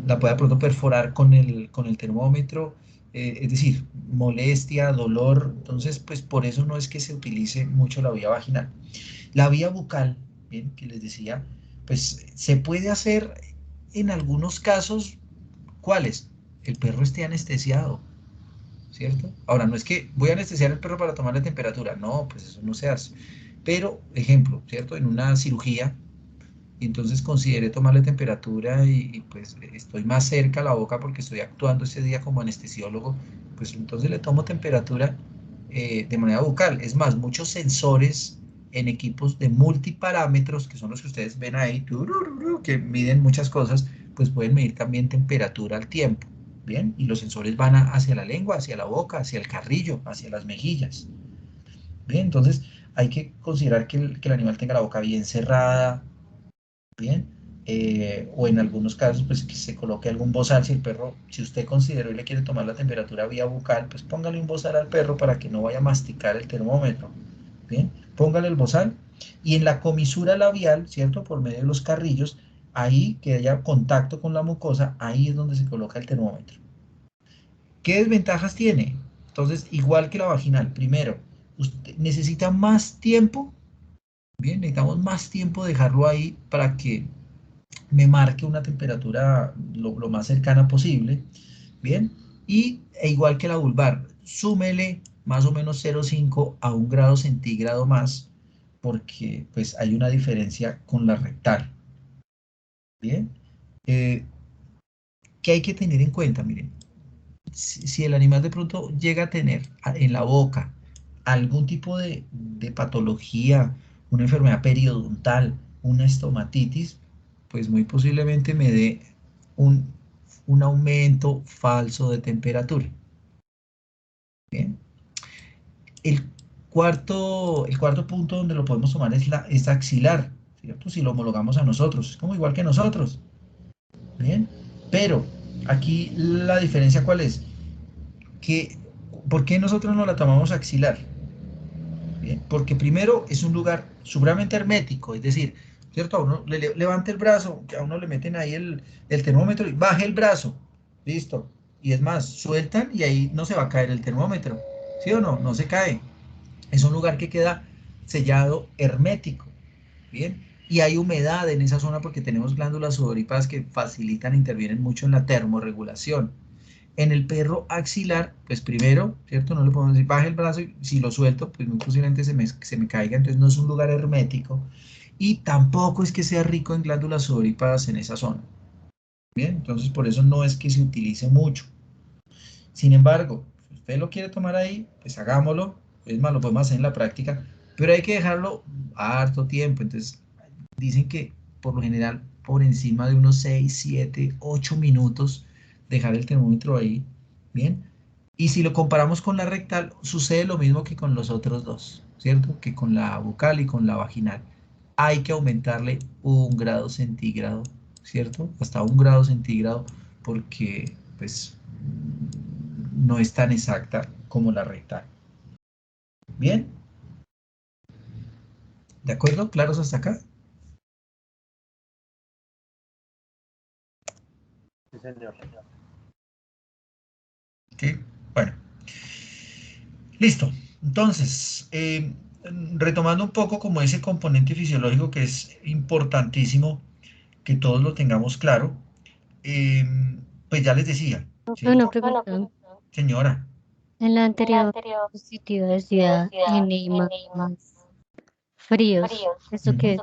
S1: la puede de pronto perforar con el termómetro, es decir, molestia, dolor, entonces pues por eso no es que se utilice mucho la vía vaginal. La vía bucal, bien, que les decía, pues se puede hacer en algunos casos, ¿cuáles? El perro esté anestesiado, ¿cierto? Ahora, no es que voy a anestesiar al perro para tomarle temperatura, no, pues eso no se hace. Pero, ejemplo, ¿cierto? En una cirugía, y entonces consideré tomarle temperatura y, pues estoy más cerca a la boca porque estoy actuando ese día como anestesiólogo, pues entonces le tomo temperatura de manera bucal. Es más, muchos sensores en equipos de multiparámetros, que son los que ustedes ven ahí, que miden muchas cosas, pues pueden medir también temperatura al tiempo, ¿bien? Y los sensores van hacia la lengua, hacia la boca, hacia el carrillo, hacia las mejillas, ¿bien? Entonces hay que considerar que el animal tenga la boca bien cerrada, ¿bien? O en algunos casos, pues que se coloque algún bozal. Si el perro, si usted consideró y le quiere tomar la temperatura vía bucal, pues póngale un bozal al perro para que no vaya a masticar el termómetro, ¿bien? Póngale el bozal y en la comisura labial, ¿cierto? Por medio de los carrillos, ahí que haya contacto con la mucosa, ahí es donde se coloca el termómetro. ¿Qué desventajas tiene? Entonces, igual que la vaginal, primero, usted necesita más tiempo, ¿bien? Necesitamos más tiempo dejarlo ahí para que me marque una temperatura lo más cercana posible, ¿bien? E igual que la vulvar, súmele más o menos 0,5 a 1 grado centígrado más, porque pues hay una diferencia con la rectal, ¿bien? ¿Qué hay que tener en cuenta? Miren, si el animal de pronto llega a tener en la boca algún tipo de patología, una enfermedad periodontal, una estomatitis, pues muy posiblemente me dé un, un aumento falso de temperatura. Bien. El cuarto punto donde lo podemos tomar es axilar, ¿cierto? Si lo homologamos a nosotros, es como igual que nosotros, ¿bien? Pero aquí la diferencia ¿cuál es? Que, ¿por qué nosotros no la tomamos axilar? Bien, porque primero es un lugar supremamente hermético, es decir, ¿cierto? A uno levante el brazo, a uno le meten ahí el termómetro y baje el brazo, listo. Y es más, sueltan y ahí no se va a caer el termómetro, ¿sí o no? No se cae. Es un lugar que queda sellado hermético, ¿bien? Y hay humedad en esa zona porque tenemos glándulas sudoríparas que facilitan, intervienen mucho en la termorregulación. En el perro axilar, pues primero, ¿cierto? No le podemos decir, baje el brazo y si lo suelto, pues muy posiblemente se me caiga, entonces no es un lugar hermético. Y tampoco es que sea rico en glándulas sudoríparas en esa zona. Bien, entonces por eso no es que se utilice mucho. Sin embargo, si usted lo quiere tomar ahí, pues hagámoslo. Es más, lo podemos hacer en la práctica, pero hay que dejarlo harto tiempo. Entonces, dicen que por lo general, por encima de unos 6, 7, 8 minutos, dejar el termómetro ahí, ¿bien? Y si lo comparamos con la rectal, sucede lo mismo que con los otros dos, ¿cierto? Que con la bucal y con la vaginal. Hay que aumentarle 1 grado centígrado, ¿cierto? Hasta 1 grado centígrado, porque, pues, no es tan exacta como la rectal. ¿Bien? ¿De acuerdo? ¿Claros hasta acá?
S7: Sí, señor.
S1: Ok, bueno. Listo. Entonces, retomando un poco como ese componente fisiológico que es importantísimo que todos lo tengamos claro, eh, pues ya les decía,
S3: Profe,
S1: ¿sí?
S3: una pregunta.
S1: Señora.
S3: En la anterior diapositiva decía enemas fríos. ¿Eso
S1: Ujú.
S3: qué es?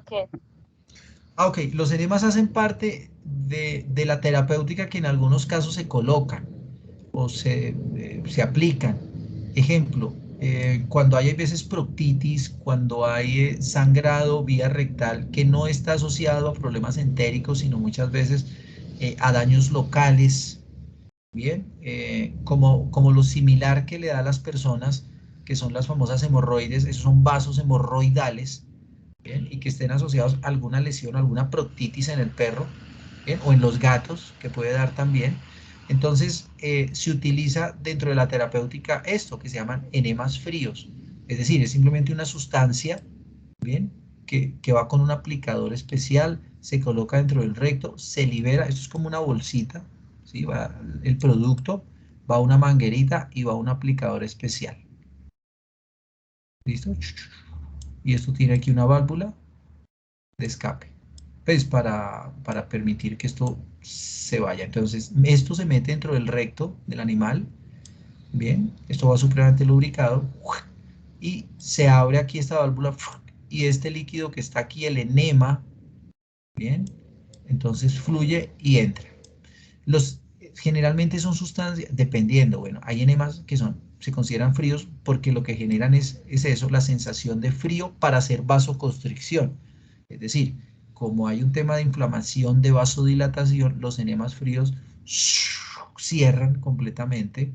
S1: Ah, ok, los enemas hacen parte de la terapéutica que en algunos casos se colocan o se aplican. Ejemplo, cuando hay a veces proctitis, cuando hay sangrado vía rectal que no está asociado a problemas entéricos, sino muchas veces a daños locales, ¿bien? Como lo similar que le da a las personas que son las famosas hemorroides, esos son vasos hemorroidales, ¿bien? Y que estén asociados a alguna lesión, alguna proctitis en el perro, ¿bien? O en los gatos, que puede dar también. Entonces, se utiliza dentro de la terapéutica esto que se llaman enemas fríos. Es decir, es simplemente una sustancia, ¿bien? Que va con un aplicador especial, se coloca dentro del recto, se libera, esto es como una bolsita, ¿sí? Va el producto, va una manguerita y va un aplicador especial. ¿Listo? Y esto tiene aquí una válvula de escape, pues para permitir que esto se vaya. Entonces, esto se mete dentro del recto del animal, bien, esto va supremamente lubricado y se abre aquí esta válvula y este líquido que está aquí, el enema, Bien, entonces fluye y entra. Generalmente son sustancias, dependiendo, bueno, hay enemas que se consideran fríos porque lo que generan es eso, la sensación de frío para hacer vasoconstricción. Es decir, como hay un tema de inflamación, de vasodilatación, los enemas fríos cierran completamente,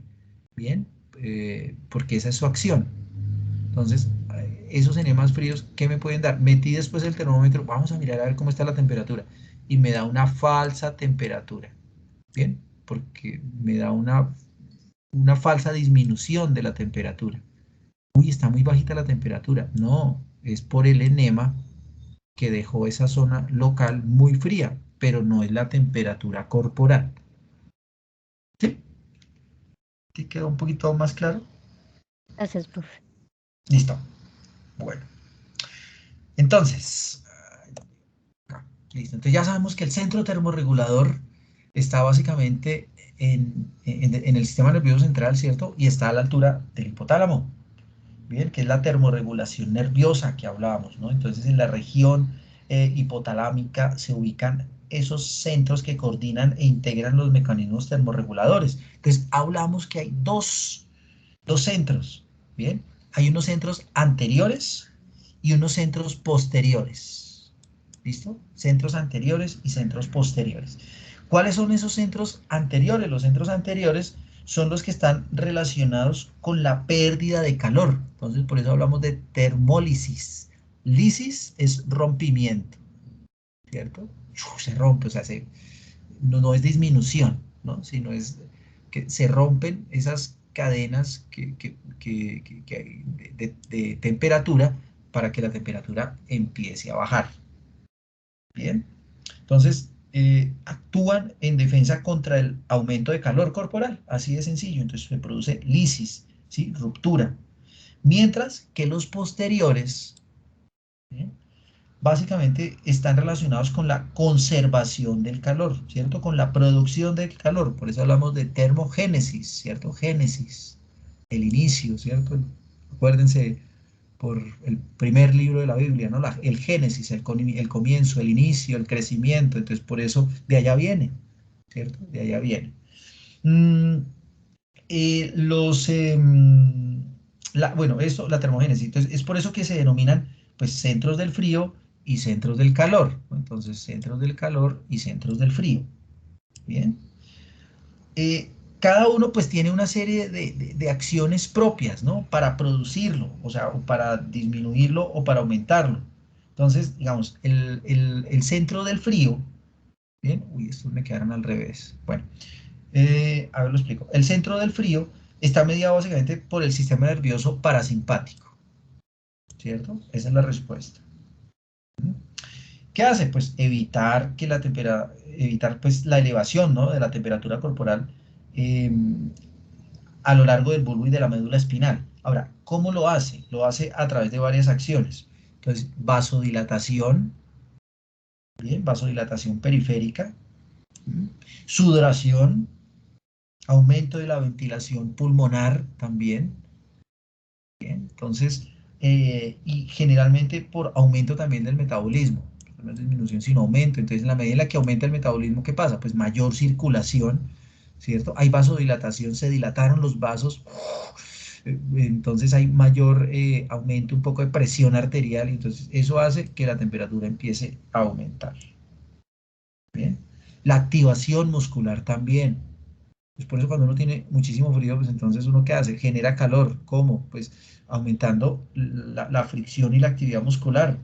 S1: ¿bien? Porque esa es su acción. Entonces, esos enemas fríos, ¿qué me pueden dar? Metí después el termómetro, vamos a mirar a ver cómo está la temperatura, y me da una falsa temperatura, ¿bien? Porque me da una falsa disminución de la temperatura. Uy, está muy bajita la temperatura. No, es por el enema que dejó esa zona local muy fría, pero no es la temperatura corporal. ¿Sí? ¿Te quedó un poquito más claro?
S3: Gracias, profe.
S1: Listo. Bueno. Entonces, listo. Entonces ya sabemos que el centro termorregulador está básicamente en el sistema nervioso central, ¿cierto? Y está a la altura del hipotálamo, ¿bien? Que es la termorregulación nerviosa que hablábamos, ¿no? Entonces en la región hipotalámica se ubican esos centros que coordinan e integran los mecanismos termorreguladores. Entonces hablamos que hay dos centros, ¿bien? Hay unos centros anteriores y unos centros posteriores. ¿Listo? Centros anteriores y centros posteriores. ¿Cuáles son esos centros anteriores? Los centros anteriores son los que están relacionados con la pérdida de calor. Entonces, por eso hablamos de termólisis. Lisis es rompimiento, ¿cierto? Se rompe, o sea, no es disminución, ¿no? Sino es que se rompen esas cadenas de temperatura para que la temperatura empiece a bajar. Bien, entonces actúan en defensa contra el aumento de calor corporal, así de sencillo. Entonces se produce lisis, ¿sí? Ruptura. Mientras que los posteriores, ¿bien? Básicamente están relacionados con la conservación del calor, ¿cierto? Con la producción del calor. Por eso hablamos de termogénesis, ¿cierto? Génesis, el inicio, ¿cierto? Acuérdense por el primer libro de la Biblia, ¿no? El Génesis, el comienzo, el inicio, el crecimiento. Entonces, por eso de allá viene, ¿cierto? De allá viene. Mm, bueno, esto, la termogénesis. Entonces, es por eso que se denominan, pues, centros del frío y centros del calor, ¿no? Entonces, centros del calor y centros del frío. Bien. Cada uno pues tiene una serie de acciones propias, ¿no? Para producirlo, o sea, o para disminuirlo o para aumentarlo. Entonces, digamos, el centro del frío, ¿bien? Uy, estos me quedaron al revés. Bueno, a ver, lo explico. El centro del frío está mediado básicamente por el sistema nervioso parasimpático, ¿cierto? Esa es la respuesta. ¿Qué hace? Pues evitar que evitar pues la elevación, ¿no? De la temperatura corporal a lo largo del bulbo y de la médula espinal. Ahora, ¿cómo lo hace? Lo hace a través de varias acciones. Entonces, vasodilatación, ¿bien? Vasodilatación periférica, sudoración, aumento de la ventilación pulmonar también, ¿bien? Entonces, y generalmente por aumento también del metabolismo, no es disminución sino aumento. Entonces, en la medida en la que aumenta el metabolismo, ¿qué pasa? Pues mayor circulación, ¿cierto? Hay vasodilatación, se dilataron los vasos, entonces hay mayor aumento, un poco de presión arterial, entonces eso hace que la temperatura empiece a aumentar. Bien. La activación muscular también. Pues por eso cuando uno tiene muchísimo frío, pues entonces uno ¿qué hace? Genera calor. ¿Cómo? Pues aumentando la fricción y la actividad muscular.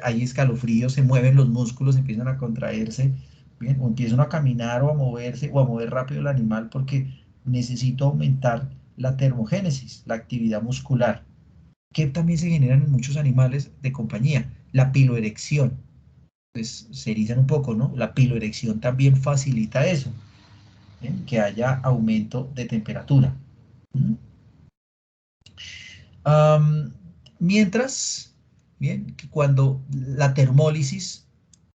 S1: Hay escalofríos, se mueven los músculos, empiezan a contraerse, ¿bien? O empiezan a caminar o a moverse o a mover rápido el animal porque necesito aumentar la termogénesis, la actividad muscular, que también se generan en muchos animales de compañía. La piloerección, pues se erizan un poco, ¿no? La piloerección también facilita eso, ¿bien? Que haya aumento de temperatura. Mientras, bien, que cuando la termólisis,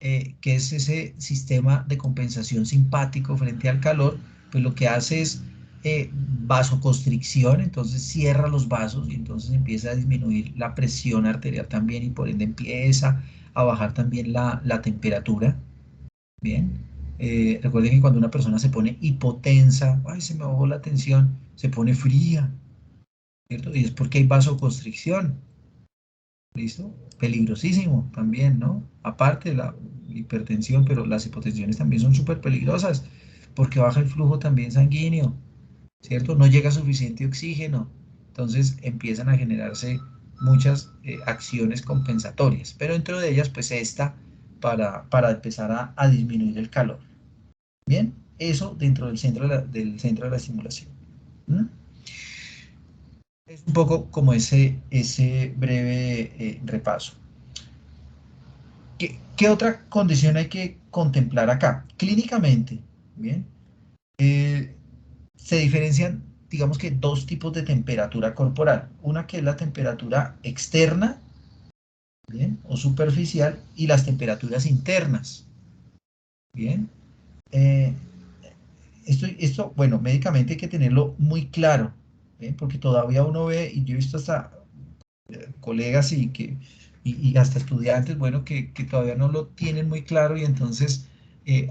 S1: que es ese sistema de compensación simpático frente al calor, pues lo que hace es vasoconstricción, entonces cierra los vasos y entonces empieza a disminuir la presión arterial también y por ende empieza a bajar también la temperatura, ¿bien? Recuerden que cuando una persona se pone hipotensa, ay, se me bajó la tensión, se pone fría, ¿cierto? Y es porque hay vasoconstricción, ¿listo? Peligrosísimo también, ¿no? Aparte de la hipertensión, pero las hipotensiones también son súper peligrosas, porque baja el flujo también sanguíneo, ¿cierto? No llega suficiente oxígeno, entonces empiezan a generarse muchas acciones compensatorias, pero dentro de ellas, pues esta, para empezar a disminuir el calor. Bien, eso dentro del centro de la estimulación. ¿Mm? Es un poco como ese breve repaso. ¿Qué otra condición hay que contemplar acá? Clínicamente, ¿bien? Se diferencian, digamos que dos tipos de temperatura corporal. Una que es la temperatura externa, ¿bien? O superficial, y las temperaturas internas, ¿bien? Eh, bueno, médicamente hay que tenerlo muy claro, ¿bien? Porque todavía uno ve, y yo he visto hasta colegas y hasta estudiantes, bueno, que todavía no lo tienen muy claro y entonces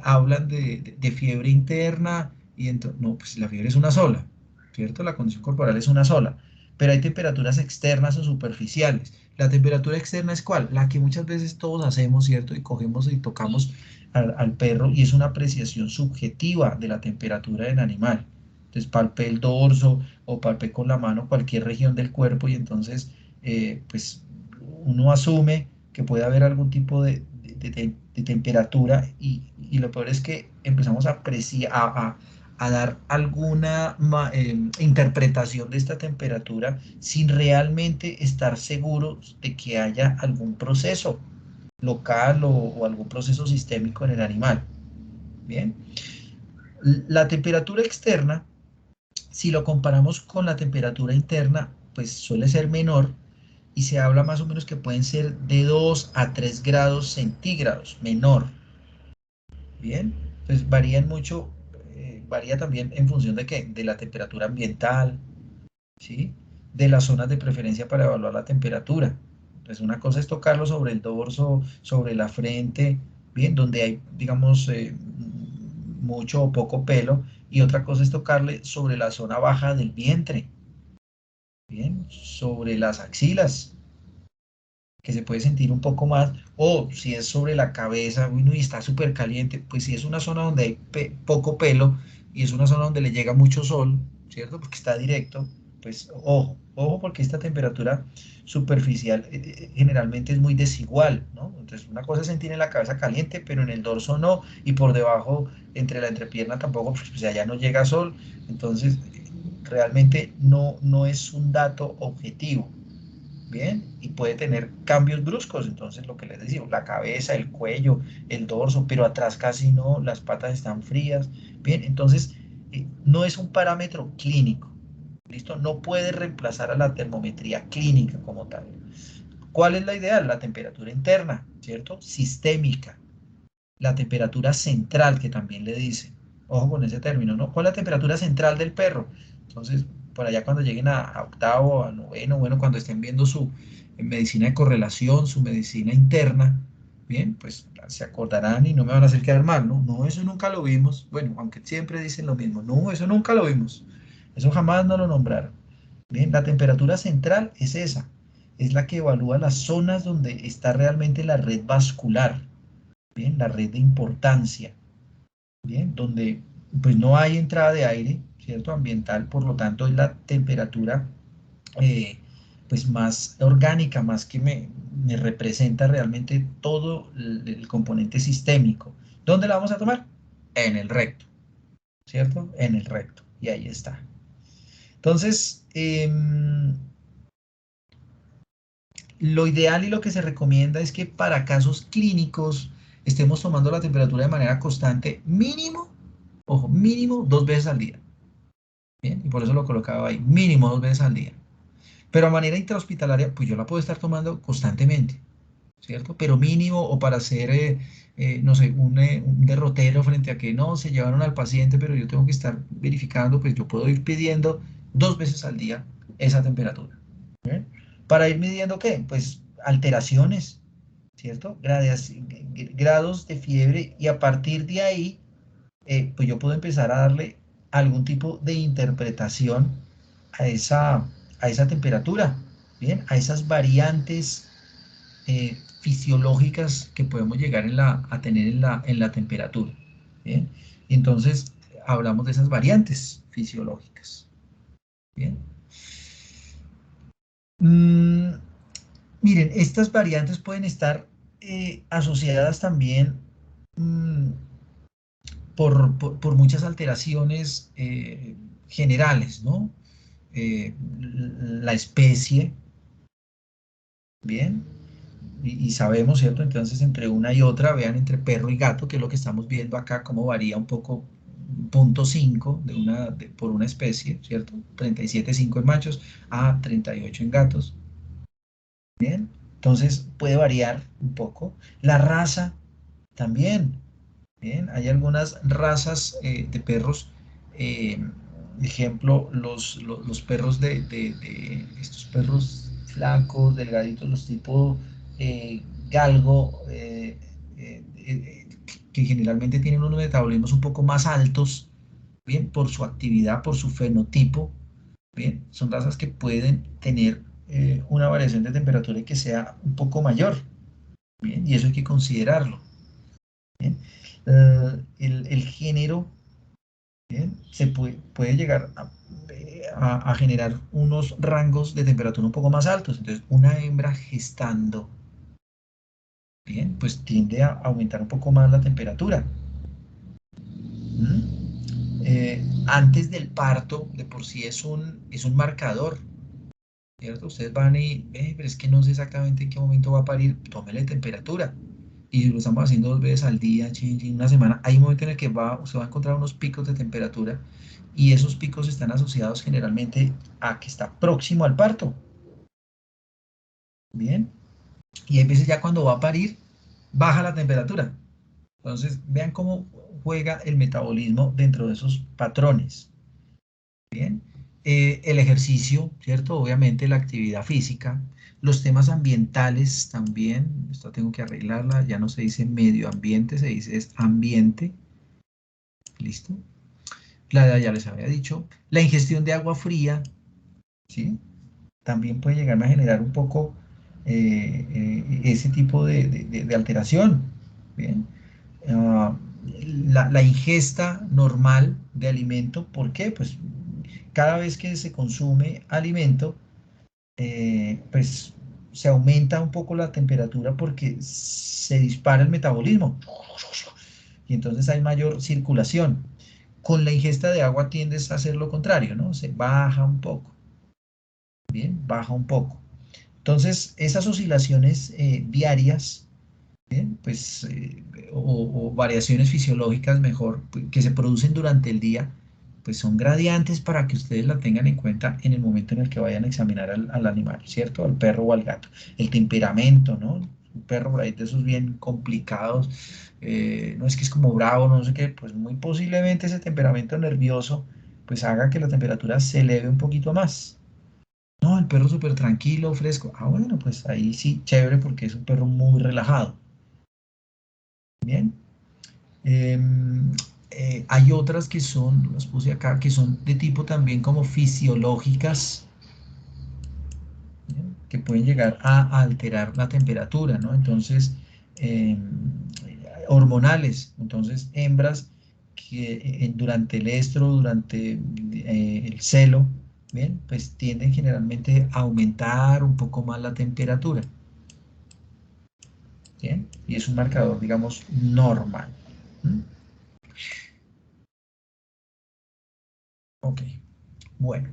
S1: hablan de fiebre interna y entonces, no, pues la fiebre es una sola, ¿cierto? La condición corporal es una sola, pero hay temperaturas externas o superficiales. La temperatura externa es ¿cuál? La que muchas veces todos hacemos, ¿cierto? Y cogemos y tocamos al perro y es una apreciación subjetiva de la temperatura del animal. Entonces palpé el dorso o palpé con la mano cualquier región del cuerpo y entonces pues uno asume que puede haber algún tipo de temperatura y lo peor es que empezamos a apreciar, a dar alguna interpretación de esta temperatura sin realmente estar seguros de que haya algún proceso local o algún proceso sistémico en el animal. Bien, la temperatura externa, si lo comparamos con la temperatura interna, pues suele ser menor y se habla más o menos que pueden ser de 2 a 3 grados centígrados, menor. Bien, entonces varían mucho, varía también en función de qué, de la temperatura ambiental, ¿sí? De las zonas de preferencia para evaluar la temperatura. Entonces una cosa es tocarlo sobre el dorso, sobre la frente, bien, donde hay, digamos, mucho o poco pelo, y otra cosa es tocarle sobre la zona baja del vientre, bien, sobre las axilas, que se puede sentir un poco más, o si es sobre la cabeza, bueno, y está súper caliente, pues si es una zona donde hay poco pelo y es una zona donde le llega mucho sol, ¿cierto? Porque está directo, pues ojo porque esta temperatura superficial generalmente es muy desigual, ¿no? Entonces una cosa es sentir en la cabeza caliente, pero en el dorso no, y por debajo, entre la entrepierna tampoco, pues allá no llega sol, entonces realmente no es un dato objetivo. Bien, y puede tener cambios bruscos, entonces lo que les decía, la cabeza, el cuello, el dorso, pero atrás casi no, las patas están frías, bien, entonces no es un parámetro clínico, ¿listo? No puede reemplazar a la termometría clínica como tal. ¿Cuál es la ideal? La temperatura interna, ¿cierto? Sistémica, la temperatura central que también le dicen, ojo con ese término, ¿no? ¿Cuál es la temperatura central del perro? Entonces, por allá cuando lleguen a octavo, a noveno, bueno, cuando estén viendo su medicina de correlación, su medicina interna, bien, pues se acordarán y no me van a hacer quedar mal, ¿no? No, eso nunca lo vimos. Bueno, aunque siempre dicen lo mismo, no, eso nunca lo vimos. Eso jamás no lo nombraron. Bien, la temperatura central es esa, es la que evalúa las zonas donde está realmente la red vascular, bien, la red de importancia, bien, donde pues no hay entrada de aire, ¿cierto? Ambiental, por lo tanto es la temperatura pues más orgánica, más que me representa realmente todo el componente sistémico. ¿Dónde la vamos a tomar? En el recto, ¿cierto? En el recto, y ahí está. Entonces, lo ideal y lo que se recomienda es que para casos clínicos estemos tomando la temperatura de manera constante, mínimo, ojo, mínimo 2 veces al día. Bien, y por eso lo colocaba ahí, mínimo 2 veces al día. Pero a manera intrahospitalaria, pues yo la puedo estar tomando constantemente, ¿cierto? Pero mínimo o para hacer, no sé, un derrotero frente a que no, se llevaron al paciente, pero yo tengo que estar verificando, pues yo puedo ir pidiendo 2 veces al día esa temperatura. ¿Bien? Para ir midiendo, ¿qué? Pues alteraciones, ¿cierto? Grados de fiebre, y a partir de ahí, pues yo puedo empezar a darle algún tipo de interpretación a esa temperatura, ¿bien? A esas variantes fisiológicas que podemos llegar a tener en la temperatura, ¿bien? Entonces, hablamos de esas variantes fisiológicas, ¿bien? Miren, estas variantes pueden estar asociadas también mm, por muchas alteraciones generales, ¿no? La especie, ¿bien? Y sabemos, ¿cierto? Entonces, entre una y otra, vean, entre perro y gato, que es lo que estamos viendo acá, cómo varía un poco, 0,5 por una especie, ¿cierto? 37,5 en machos a 38 en gatos, ¿bien? Entonces, puede variar un poco. La raza también, ¿bien? Hay algunas razas de perros, eh, ejemplo, los perros de estos perros flacos, delgaditos, los tipo galgo, que generalmente tienen unos metabolismos un poco más altos, ¿bien? Por su actividad, por su fenotipo, ¿bien? Son razas que pueden tener una variación de temperatura que sea un poco mayor, ¿bien? Y eso hay que considerarlo, ¿bien? El género, ¿bien? Se puede llegar a generar unos rangos de temperatura un poco más altos. Entonces, una hembra gestando, ¿bien? Pues tiende a aumentar un poco más la temperatura. Antes del parto, de por sí es un marcador, ¿cierto? Ustedes van y, pero es que no sé exactamente en qué momento va a parir, tómele temperatura. Y si lo estamos haciendo 2 veces al día, una semana, hay un momento en el que se va a encontrar unos picos de temperatura, y esos picos están asociados generalmente a que está próximo al parto. Bien. Y hay veces ya cuando va a parir, baja la temperatura. Entonces, vean cómo juega el metabolismo dentro de esos patrones. Bien. El ejercicio, ¿cierto? Obviamente la actividad física. Los temas ambientales también. Esto tengo que arreglarla. Ya no se dice medio ambiente, se dice es ambiente. ¿Listo? La edad ya les había dicho. La ingestión de agua fría, ¿sí? También puede llegar a generar un poco ese tipo de alteración. ¿Bien? Ah, la ingesta normal de alimento, ¿por qué? Pues cada vez que se consume alimento, pues se aumenta un poco la temperatura porque se dispara el metabolismo y entonces hay mayor circulación. Con la ingesta de agua tiendes a hacer lo contrario, ¿no? Se baja un poco, ¿bien? Baja un poco. Entonces, esas oscilaciones diarias, ¿bien? Pues, o variaciones fisiológicas mejor, que se producen durante el día, pues son gradientes para que ustedes la tengan en cuenta en el momento en el que vayan a examinar al animal, ¿cierto? Al perro o al gato. El temperamento, ¿no? Un perro por ahí de esos bien complicados, no es que es como bravo, no sé qué, pues muy posiblemente ese temperamento nervioso pues haga que la temperatura se eleve un poquito más. No, el perro súper tranquilo, fresco. Ah, bueno, pues ahí sí, chévere, porque es un perro muy relajado. Bien. Em, hay otras que son, las puse acá, que son de tipo también como fisiológicas, ¿bien? Que pueden llegar a alterar la temperatura, ¿no? Entonces, hormonales. Entonces, hembras que durante el estro, durante el celo, ¿bien? Pues tienden generalmente a aumentar un poco más la temperatura. ¿Bien? Y es un marcador, digamos, normal. ¿Mm? Ok, bueno.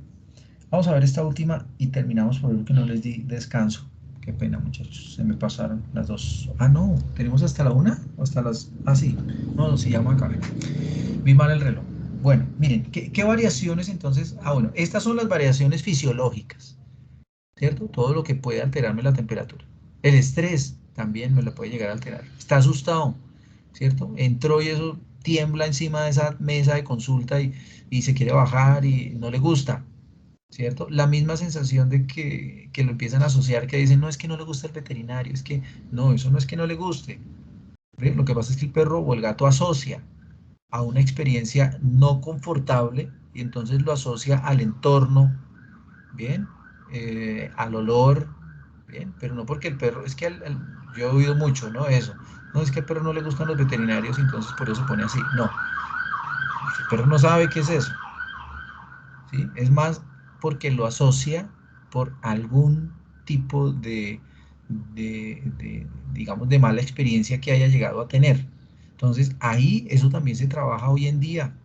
S1: Vamos a ver esta última y terminamos por el que no les di descanso. Qué pena, muchachos. Se me pasaron las dos. Ah, no. ¿Tenemos hasta la una? ¿O hasta las...? Ah, sí. No, sí, ya me acabé. Vi mal el reloj. Bueno, miren, ¿qué variaciones entonces? Ah, bueno, estas son las variaciones fisiológicas, ¿cierto? Todo lo que puede alterarme la temperatura. El estrés también me lo puede llegar a alterar. Está asustado, ¿cierto? Entró y eso tiembla encima de esa mesa de consulta y se quiere bajar y no le gusta. ¿cierto? La misma sensación de que lo empiezan a asociar, que dicen, no, es que no le gusta el veterinario, es que, no, eso no es que no le guste. ¿Ve? Lo que pasa es que el perro o el gato asocia a una experiencia no confortable y entonces lo asocia al entorno, ¿bien? Al olor, ¿bien? Pero no porque el perro, es que yo he oído mucho, ¿no? Eso. No, es que al perro no le gustan los veterinarios, entonces por eso se pone así. No, el perro no sabe qué es eso, ¿sí? Es más porque lo asocia por algún tipo digamos, de mala experiencia que haya llegado a tener. Entonces, ahí eso también se trabaja hoy en día,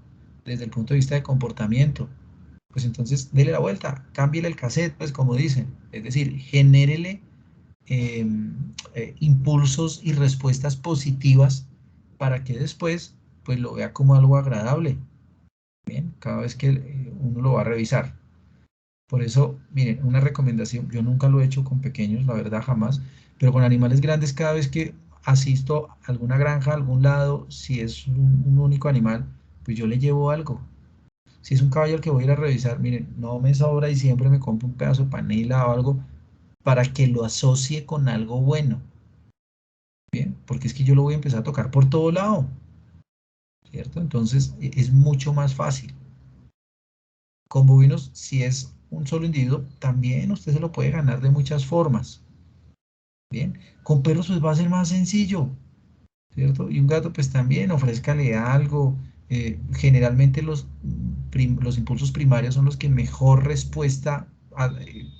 S1: desde el punto de vista de comportamiento. Pues entonces, dele la vuelta, cámbiele el cassette, pues como dicen. Es decir, genérele eh, impulsos y respuestas positivas para que después, pues lo vea como algo agradable. Bien, cada vez que uno lo va a revisar. Por eso, miren, una recomendación, yo nunca lo he hecho con pequeños, la verdad jamás, pero con animales grandes cada vez que asisto a alguna granja, a algún lado, si es un único animal, pues yo le llevo algo. Si es un caballo al que voy a ir a revisar, miren, no me sobra y siempre me compro un pedazo de panela o algo para que lo asocie con algo bueno, ¿bien? Porque es que yo lo voy a empezar a tocar por todo lado, ¿cierto? Entonces es mucho más fácil. Con bovinos, si es un solo individuo, también usted se lo puede ganar de muchas formas. Bien, con perros pues va a ser más sencillo, ¿cierto? Y un gato pues también ofrézcale algo. Generalmente los impulsos primarios son los que mejor respuesta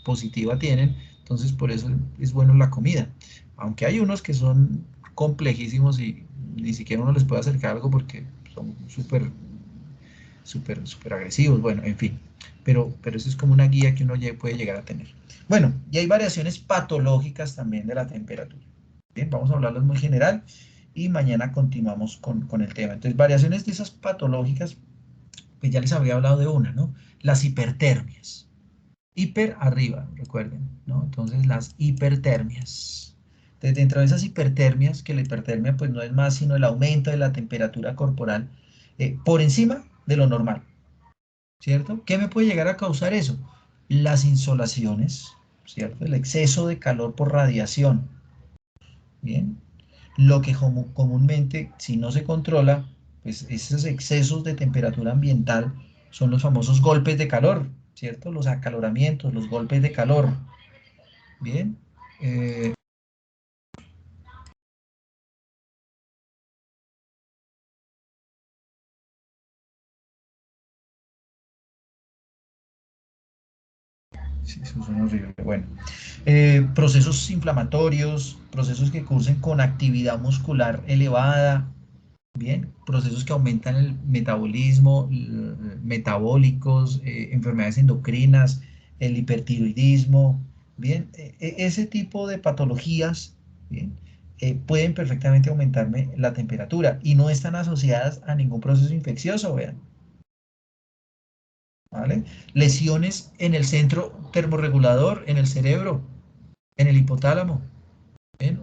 S1: positiva tienen, entonces por eso es bueno la comida. Aunque hay unos que son complejísimos y ni siquiera uno les puede acercar algo porque son súper agresivos, bueno, en fin. Pero eso es como una guía que uno puede llegar a tener. Bueno, y hay variaciones patológicas también de la temperatura. Bien, vamos a hablarlas muy general y mañana continuamos con el tema. Entonces, variaciones de esas patológicas, pues ya les había hablado de una, ¿no? Las hipertermias. Hiper arriba, recuerden, ¿no? Entonces, las hipertermias. Entonces, dentro de esas hipertermias, que la hipertermia pues no es más sino el aumento de la temperatura corporal por encima de lo normal. ¿Cierto? ¿Qué me puede llegar a causar eso? Las insolaciones, ¿cierto? El exceso de calor por radiación, ¿bien? Lo que comúnmente, si no se controla, pues esos excesos de temperatura ambiental son los famosos golpes de calor, ¿cierto? Los acaloramientos, los golpes de calor, ¿bien? Eh, sí, eso suena horrible. Bueno, procesos inflamatorios, procesos que cursen con actividad muscular elevada, bien, procesos que aumentan el metabolismo, metabólicos, enfermedades endocrinas, el hipertiroidismo, bien, ese tipo de patologías, bien, pueden perfectamente aumentarme la temperatura y no están asociadas a ningún proceso infeccioso, vean, ¿vale? Lesiones en el centro termorregulador, en el cerebro, en el hipotálamo, ¿ven?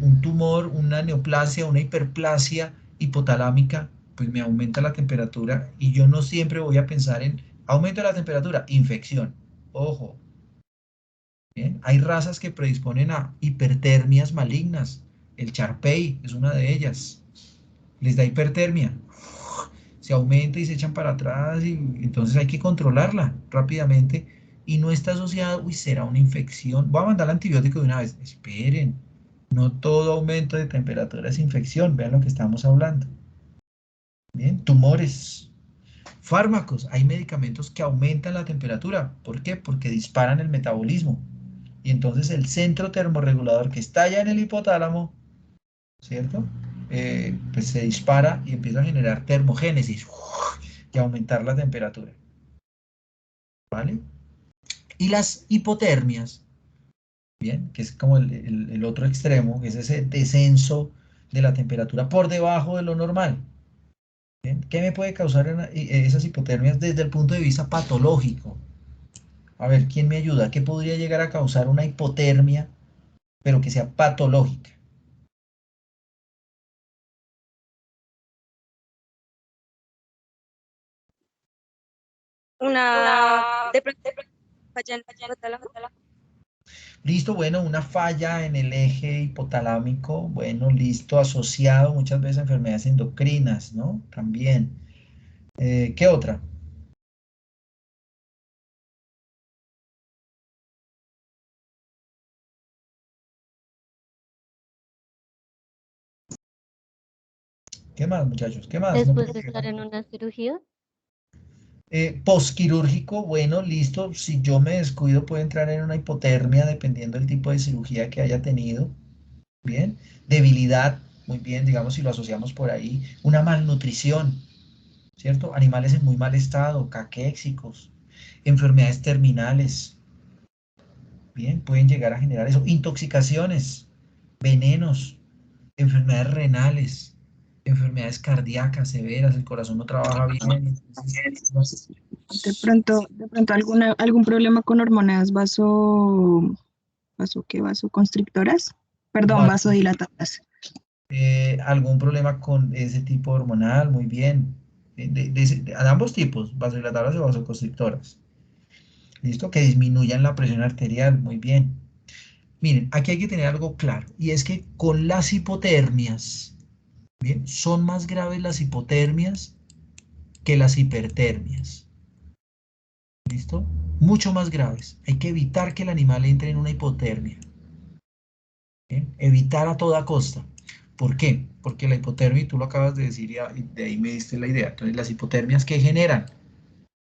S1: Un tumor, una neoplasia, una hiperplasia hipotalámica, pues me aumenta la temperatura y yo no siempre voy a pensar en aumento de la temperatura, infección. Ojo, ¿bien? Hay razas que predisponen a hipertermias malignas. El Charpey es una de ellas. Les da hipertermia. Se aumenta y se echan para atrás y entonces hay que controlarla rápidamente y no está asociado, uy, será una infección. Voy a mandar el antibiótico de una vez. Esperen, no todo aumento de temperatura es infección, vean lo que estamos hablando. Bien, tumores, fármacos, hay medicamentos que aumentan la temperatura. ¿Por qué? Porque disparan el metabolismo. Y entonces el centro termorregulador que está allá en el hipotálamo, ¿cierto? Pues se dispara y empieza a generar termogénesis y aumentar la temperatura, ¿vale? Y las hipotermias, ¿bien? Que es como el otro extremo, que es ese descenso de la temperatura por debajo de lo normal. ¿Bien? ¿Qué me puede causar esas hipotermias desde el punto de vista patológico? A ver, ¿quién me ayuda? ¿Qué podría llegar a causar una hipotermia, pero que sea patológica?
S7: una, de pronto, falla en la hipotálamo.
S1: Listo, bueno, una falla en el eje hipotalámico, bueno, listo, asociado muchas veces a enfermedades endocrinas, ¿no? También. ¿Qué otra? ¿Qué más, muchachos? ¿Qué más? No
S3: Después
S1: creo
S3: de estar en una cirugía,
S1: Postquirúrgico, bueno, listo. Si yo me descuido, puede entrar en una hipotermia dependiendo del tipo de cirugía que haya tenido. Bien. Debilidad, muy bien, digamos, si lo asociamos por ahí. Una malnutrición, ¿cierto? Animales en muy mal estado, caquéxicos, enfermedades terminales. Bien, pueden llegar a generar eso. Intoxicaciones, venenos, enfermedades renales, enfermedades cardíacas severas, el corazón no trabaja bien. Entonces,
S4: De pronto algún problema con hormonas vasoconstrictoras, perdón,
S1: va-
S4: vasodilatadas.
S1: algún problema con ese tipo hormonal, muy bien. De ambos tipos, vasodilatadoras y vasoconstrictoras. ¿Listo? Que disminuyan la presión arterial, muy bien. Miren, aquí hay que tener algo claro, y es que con las hipotermias, bien, son más graves las hipotermias que las hipertermias. ¿Listo? Mucho más graves. Hay que evitar que el animal entre en una hipotermia. ¿Bien? Evitar a toda costa. ¿Por qué? Porque la hipotermia, y tú lo acabas de decir, y de ahí me diste la idea. Entonces, las hipotermias, ¿qué generan?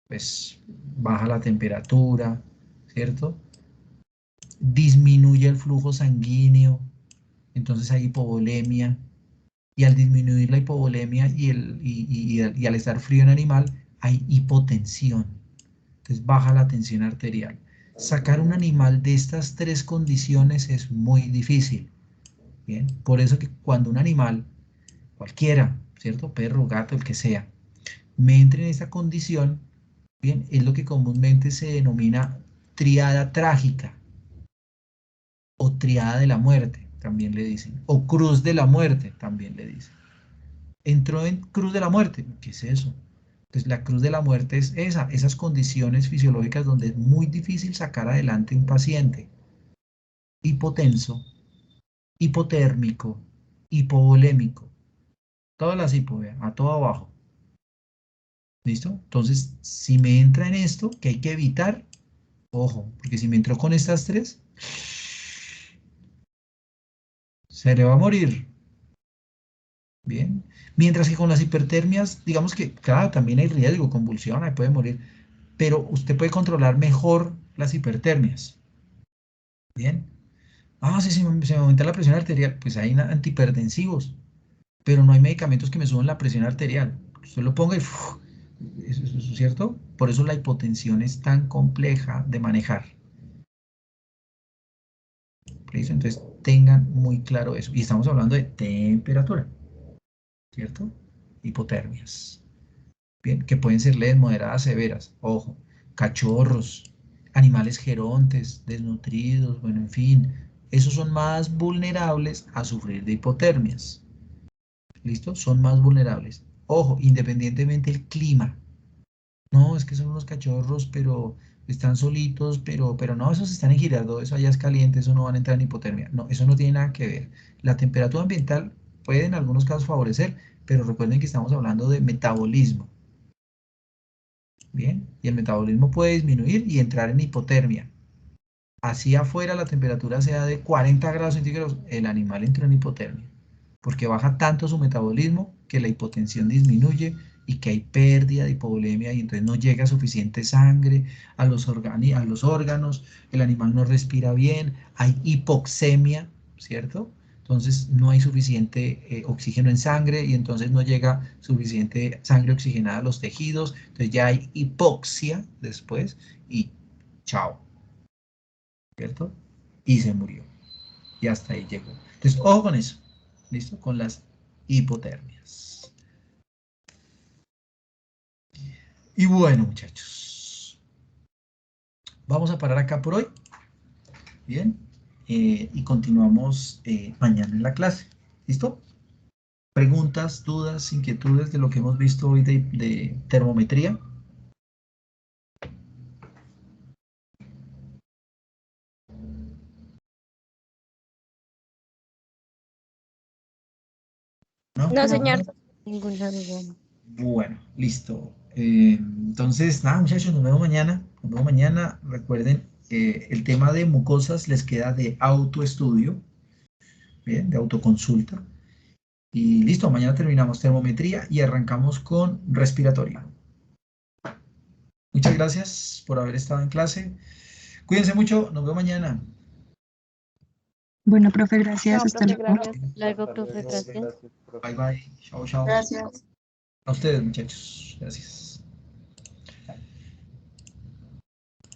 S1: Pues baja la temperatura, ¿cierto? Disminuye el flujo sanguíneo, entonces hay hipovolemia, y al disminuir la hipovolemia y al estar frío en animal, hay hipotensión, entonces baja la tensión arterial. Sacar un animal de estas tres condiciones es muy difícil, ¿bien? Por eso que cuando un animal, cualquiera, ¿cierto? Perro, gato, el que sea, me entre en esta condición, bien, es lo que comúnmente se denomina triada trágica o triada de la muerte, también le dicen, o cruz de la muerte, también le dicen. Entró en cruz de la muerte, ¿qué es eso? Pues la cruz de la muerte es esas condiciones fisiológicas donde es muy difícil sacar adelante un paciente hipotenso, hipotérmico, hipovolémico, todas las hipo, a todo abajo. ¿Listo? Entonces, si me entra en esto, que hay que evitar, ojo, porque si me entró con estas tres, se le va a morir. Bien. Mientras que con las hipertermias, digamos que, claro, también hay riesgo, convulsión, ahí puede morir, pero usted puede controlar mejor las hipertermias. Bien. Ah, sí, se me aumenta la presión arterial, pues hay antihipertensivos, pero no hay medicamentos que me suban la presión arterial. Usted lo ponga y ¡fuf! ¿Eso es cierto? Por eso la hipotensión es tan compleja de manejar. ¿Listo? Entonces tengan muy claro eso. Y estamos hablando de temperatura, ¿cierto? Hipotermias. Bien, que pueden ser leves, moderadas, severas. Ojo, cachorros, animales gerontes, desnutridos, bueno, en fin. Esos son más vulnerables a sufrir de hipotermias. ¿Listo? Son más vulnerables. Ojo, independientemente del clima. No, es que son unos cachorros, pero están solitos, pero no, esos están en Girardot, eso allá es caliente, eso no van a entrar en hipotermia. No, eso no tiene nada que ver. La temperatura ambiental puede en algunos casos favorecer, pero recuerden que estamos hablando de metabolismo. Bien, y el metabolismo puede disminuir y entrar en hipotermia. Así afuera la temperatura sea de 40 grados centígrados, el animal entra en hipotermia, porque baja tanto su metabolismo que la hipotensión disminuye y que hay pérdida de hipovolemia y entonces no llega suficiente sangre a los órganos, el animal no respira bien, hay hipoxemia, ¿cierto? Entonces no hay suficiente oxígeno en sangre y entonces no llega suficiente sangre oxigenada a los tejidos, entonces ya hay hipoxia después y chao, ¿cierto? Y se murió. Y hasta ahí llegó. Entonces, ojo con eso. ¿Listo? Con las hipotermias. Y bueno, muchachos. Vamos a parar acá por hoy. Bien. Y continuamos mañana en la clase. ¿Listo? Preguntas, dudas, inquietudes de lo que hemos visto hoy de termometría. ¿No?
S7: No, señor.
S3: Ningún saludo.
S1: Bueno, listo. Entonces, nada, muchachos, nos vemos mañana. Nos vemos mañana. Recuerden, el tema de mucosas les queda de autoestudio, bien, de autoconsulta. Y listo, mañana terminamos termometría y arrancamos con respiratorio. Muchas gracias por haber estado en clase. Cuídense mucho, nos vemos mañana.
S4: Bueno, profe, gracias.
S6: Chao,
S4: Hasta
S6: profe,
S4: luego.
S6: gracias.
S3: Luego, profe, gracias.
S1: Bye bye. Chao, chao.
S5: Gracias.
S1: A ustedes, muchachos. Gracias.